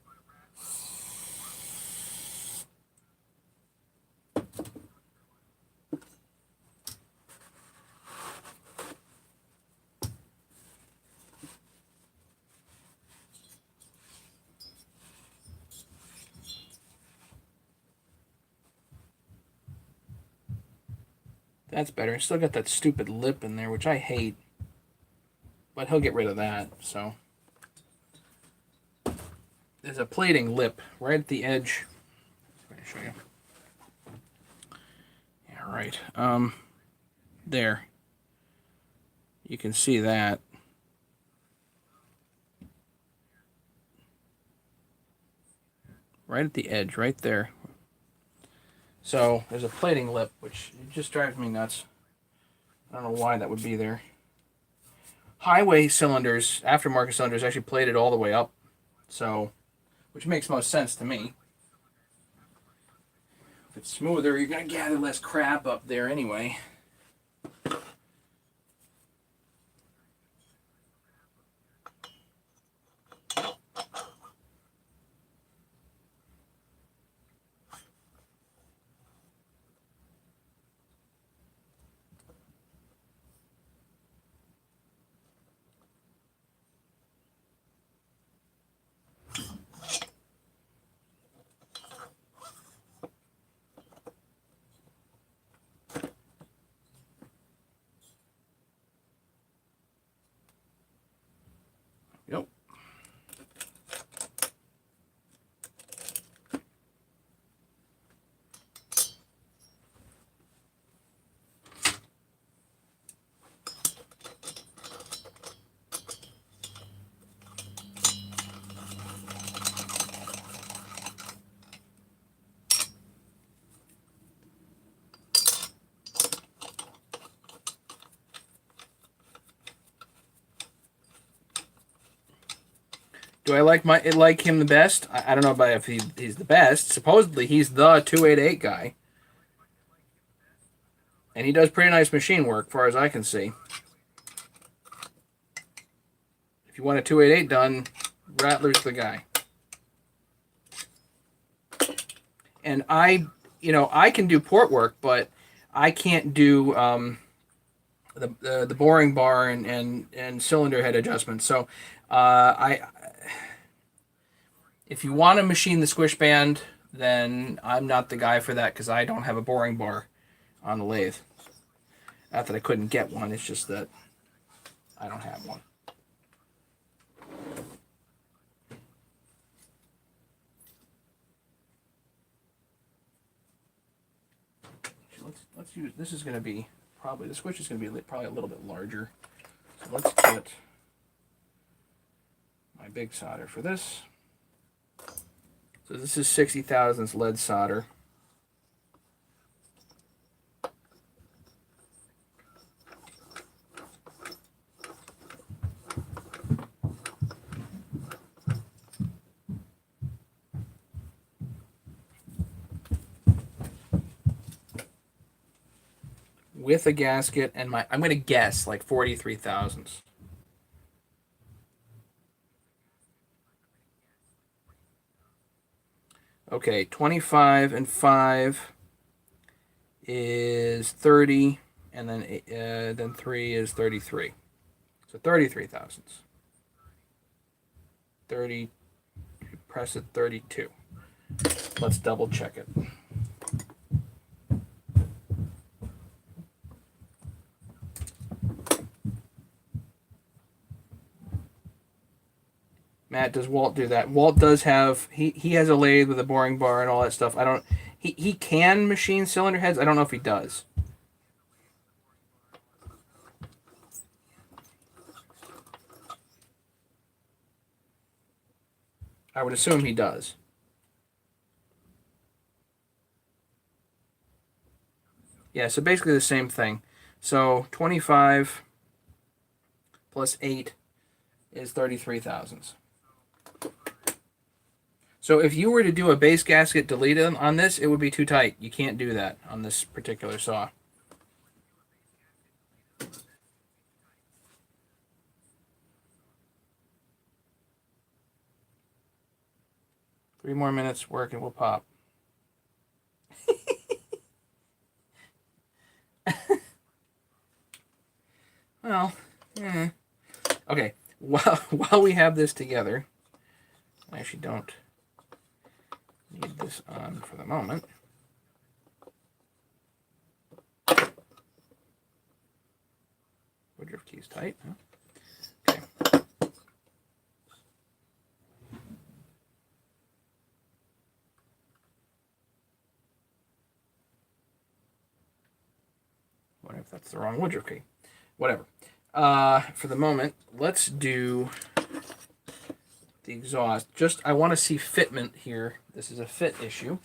That's better. Still got that stupid lip in there, which I hate. But he'll get rid of that, so. There's a plating lip right at the edge. Let me show you. Yeah, right. There. You can see that. Right at the edge, right there. So there's a plating lip, which just drives me nuts. I don't know why that would be there. Highway cylinders, aftermarket cylinders, actually plated all the way up, so which makes most sense to me. If it's smoother, you're gonna gather less crap up there anyway. Do I like him the best? I don't know about if he's the best. Supposedly he's the 288 guy, and he does pretty nice machine work, far as I can see. If you want a 288 done, Rattler's the guy. And I can do port work, but I can't do the boring bar and cylinder head adjustments. So if you want to machine the Squish band, then I'm not the guy for that because I don't have a boring bar on the lathe. Not that I couldn't get one, it's just that I don't have one. Let's use, this is going to be probably, the Squish is going to be probably a little bit larger. So let's get my big solder for this. So this is 60 thousandths lead solder. With a gasket and I'm going to guess like 43 thousandths. Okay, 25 and 5 is 30, and then 3 is 33. So 33 thousandths. 30, press it 32. Let's double check it. Matt, does Walt do that? Walt does have, he has a lathe with a boring bar and all that stuff. I don't, he can machine cylinder heads. I don't know if he does. I would assume he does. Yeah, so basically the same thing. So 25 plus 8 is 33 thousandths. So if you were to do a base gasket delete on this, it would be too tight. You can't do that on this particular saw. Three more minutes work and we'll pop. Well, okay. While we have this together, I actually don't need this on for the moment. Woodruff key's tight, huh? Okay. Wonder if that's the wrong Woodruff key. Whatever. For the moment, let's do the exhaust. Just, I want to see fitment here. This is a fit issue.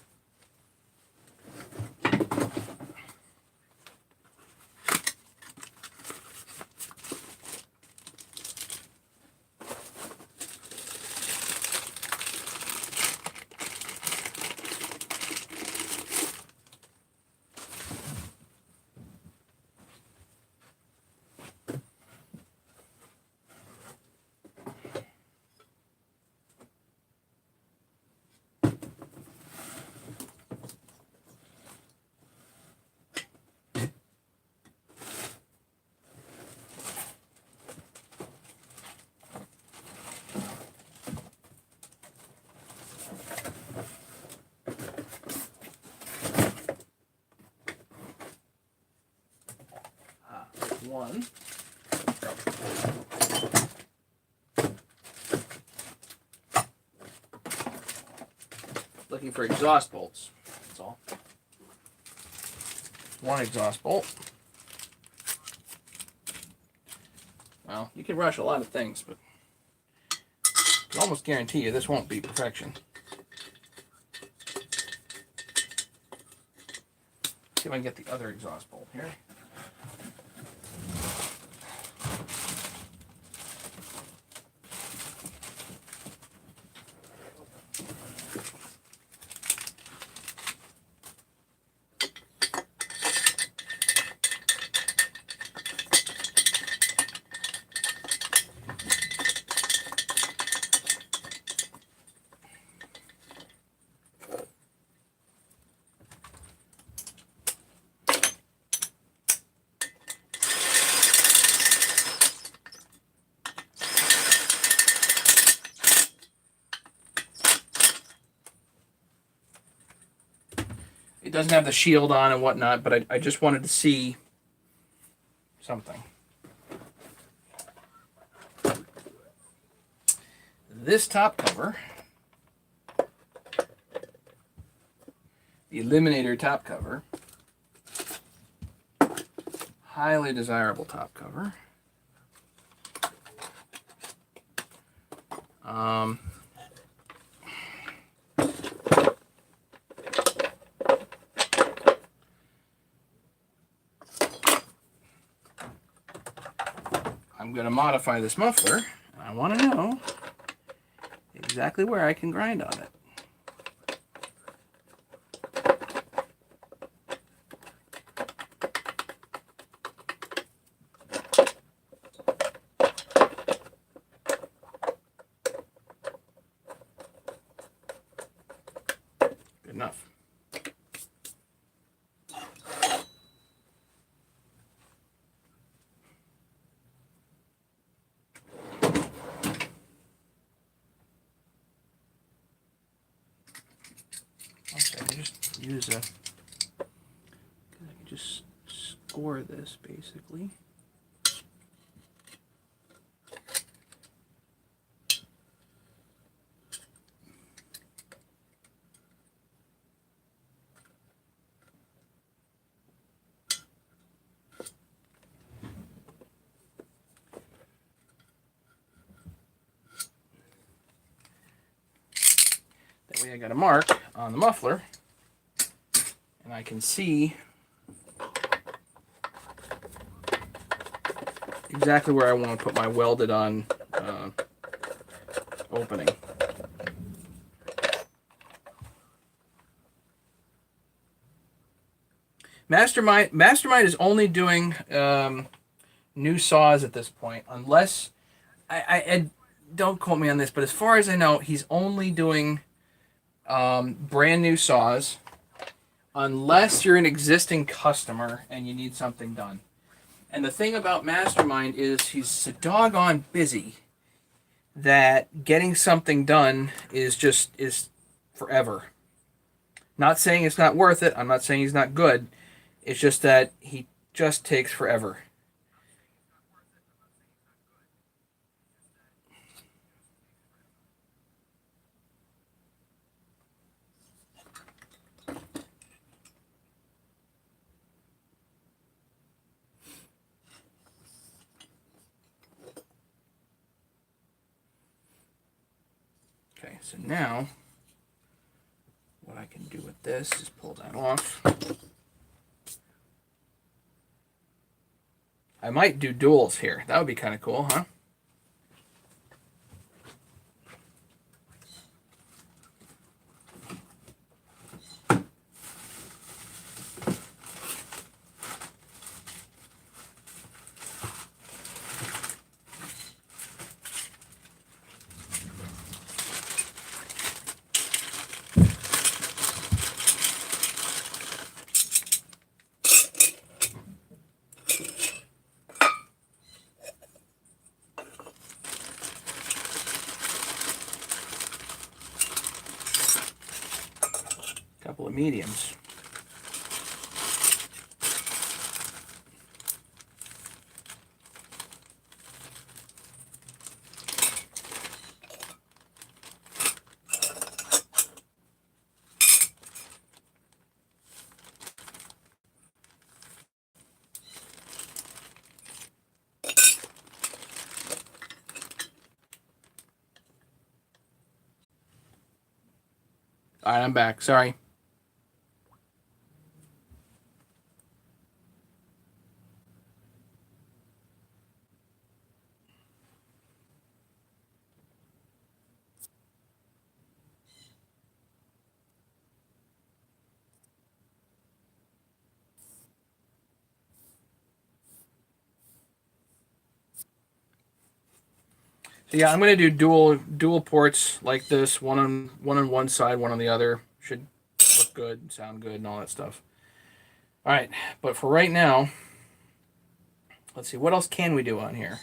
One. Looking for exhaust bolts. That's all. One exhaust bolt. Well, you can rush a lot of things, but I can almost guarantee you this won't be perfection. See if I can get the other exhaust bolt here. It doesn't have the shield on and whatnot, but I just wanted to see something. This top cover, the Eliminator top cover, highly desirable top cover. I'm going to modify this muffler. I want to know exactly where I can grind on it. Good enough. Okay, just use a. I can just score this basically. That way I got a mark on the muffler, and I can see exactly where I want to put my welded on opening. Mastermind is only doing new saws at this point, unless I don't quote me on this, but as far as I know, he's only doing brand new saws, unless you're an existing customer and you need something done. And the thing about Mastermind is he's so doggone busy that getting something done is forever. Not saying it's not worth it. I'm not saying he's not good. It's just that he just takes forever. Okay, so now what I can do with this is pull that off. I might do duals here. That would be kind of cool, huh? Couple of mediums. All right, I'm back. Sorry. So yeah, I'm gonna do dual ports like this, one on one side, one on the other. Should look good, sound good, and all that stuff. All right, but for right now, let's see what else can we do on here.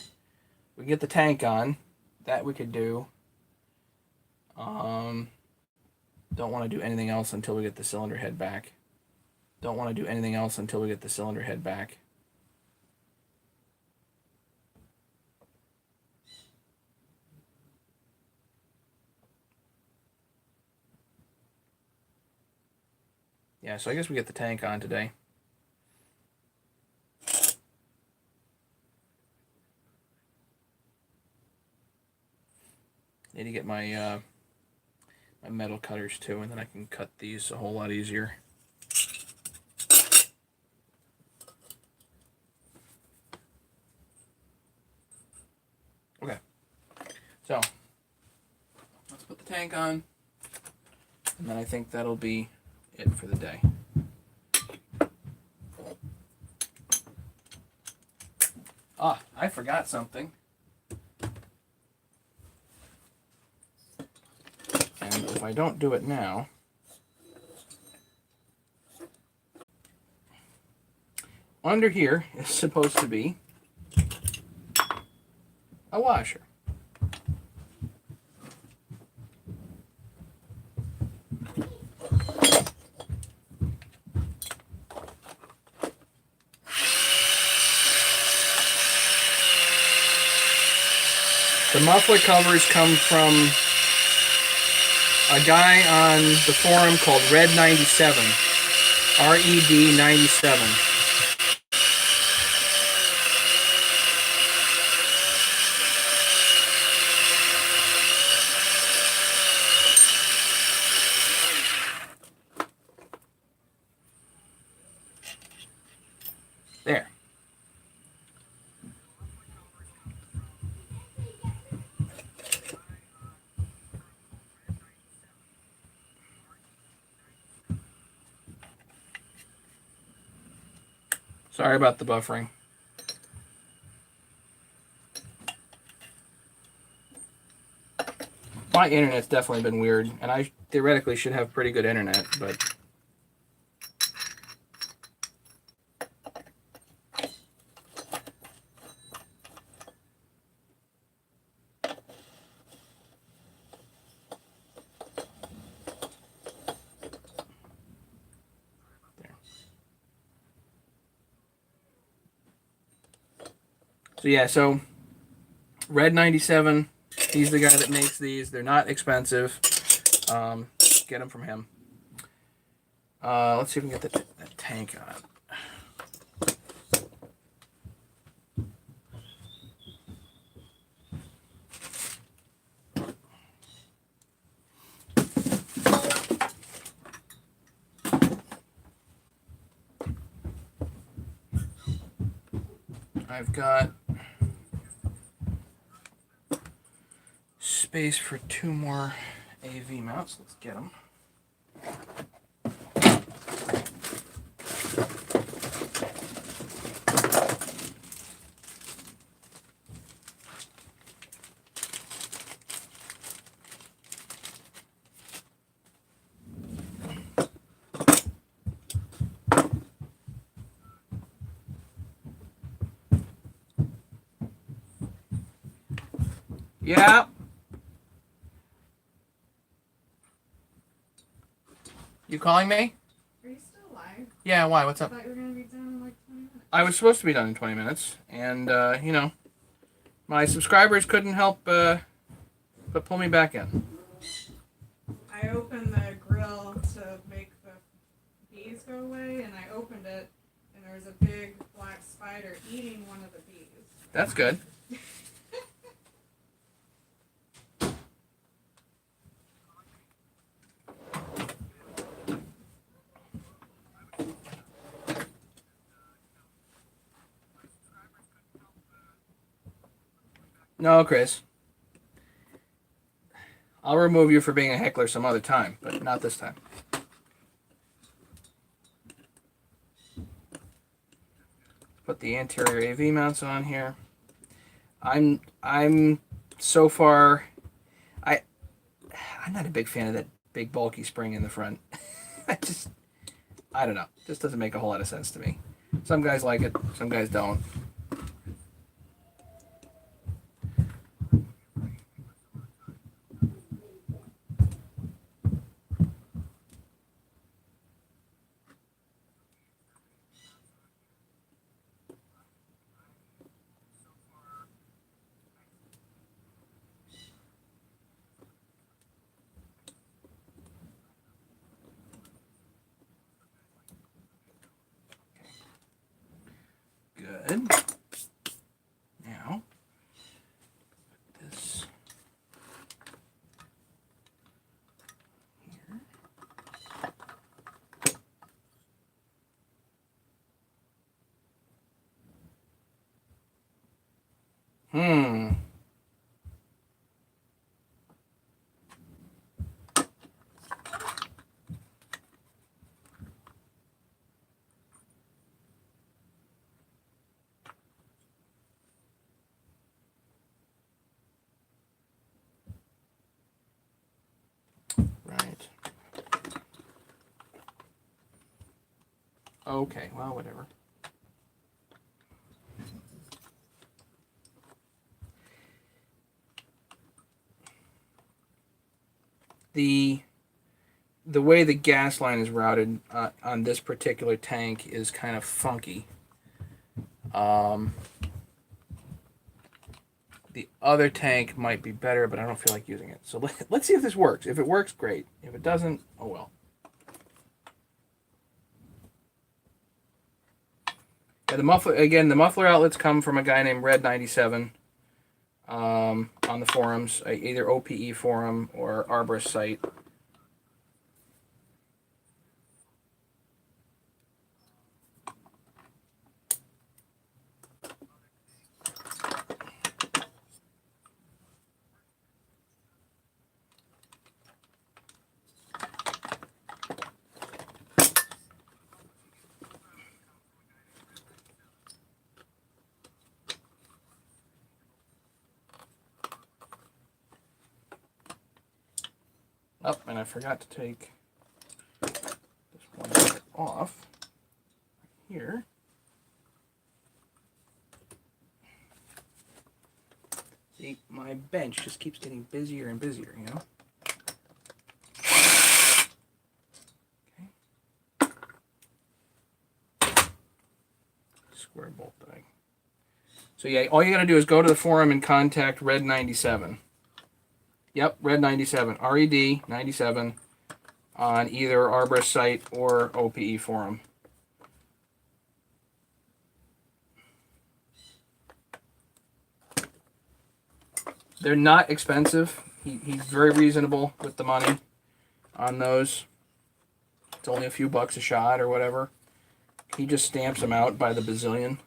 We can get the tank on. That we could do. Don't want to do anything else until we get the cylinder head back. Don't want to do anything else until we get the cylinder head back. Yeah, so I guess we get the tank on today. Need to get my my metal cutters too, and then I can cut these a whole lot easier. Okay, so let's put the tank on, and then I think that'll be it for the day. Ah, I forgot something. And if I don't do it now, under here is supposed to be a washer. The muffler covers come from a guy on the forum called Red97. RED97. There. Sorry about the buffering. My internet's definitely been weird, and I theoretically should have pretty good internet, but so yeah, so Red97, he's the guy that makes these. They're not expensive. Get them from him. Let's see if we can get the tank on. I've got space for 2 more AV mounts. Let's get them. Yeah. You calling me? Are you still live? Yeah, why? What's I up? thought you were going to be done in like 20 minutes. I was supposed to be done in 20 minutes, and, you know, my subscribers couldn't help but pull me back in. I opened the grill to make the bees go away, and I opened it, and there was a big black spider eating one of the bees. That's good. No, Chris. I'll remove you for being a heckler some other time, but not this time. Put the anterior AV mounts on here. I'm so far I'm not a big fan of that big bulky spring in the front. I don't know. It just doesn't make a whole lot of sense to me. Some guys like it, some guys don't. good. Now, this here. Hmm. Right. Okay, well, whatever. The way the gas line is routed on this particular tank is kind of funky. The other tank might be better, but I don't feel like using it. So let's see if this works. If it works, great. If it doesn't, oh well. Yeah, the muffler outlets come from a guy named Red97 on the forums, either OPE forum or Arborist site. Oh, and I forgot to take this one off here. See, my bench just keeps getting busier and busier, you know? Okay. Square bolt die. So yeah, all you gotta do is go to the forum and contact Red97. Yep, Red97, RED 97 on either Arborist site or OPE forum. They're not expensive. He's very reasonable with the money on those. It's only a few bucks a shot or whatever. He just stamps them out by the bazillion.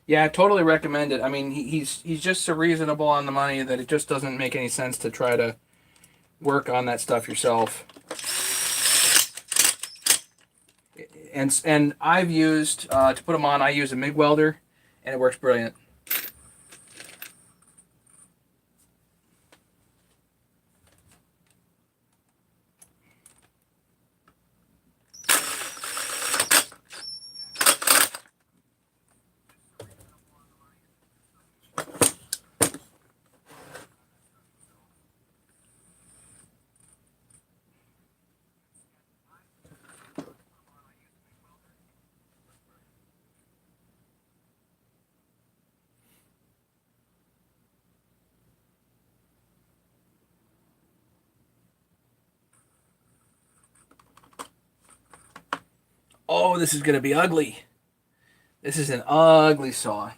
Yeah, I totally recommend it. I mean, he's just so reasonable on the money that it just doesn't make any sense to try to work on that stuff yourself. And I've used to put them on. I use a MIG welder, and it works brilliant. Oh, this is going to be ugly. This is an ugly saw.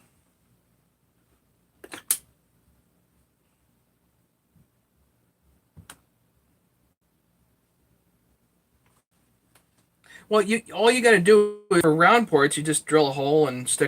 Well, all you got to do for round ports, you just drill a hole and stick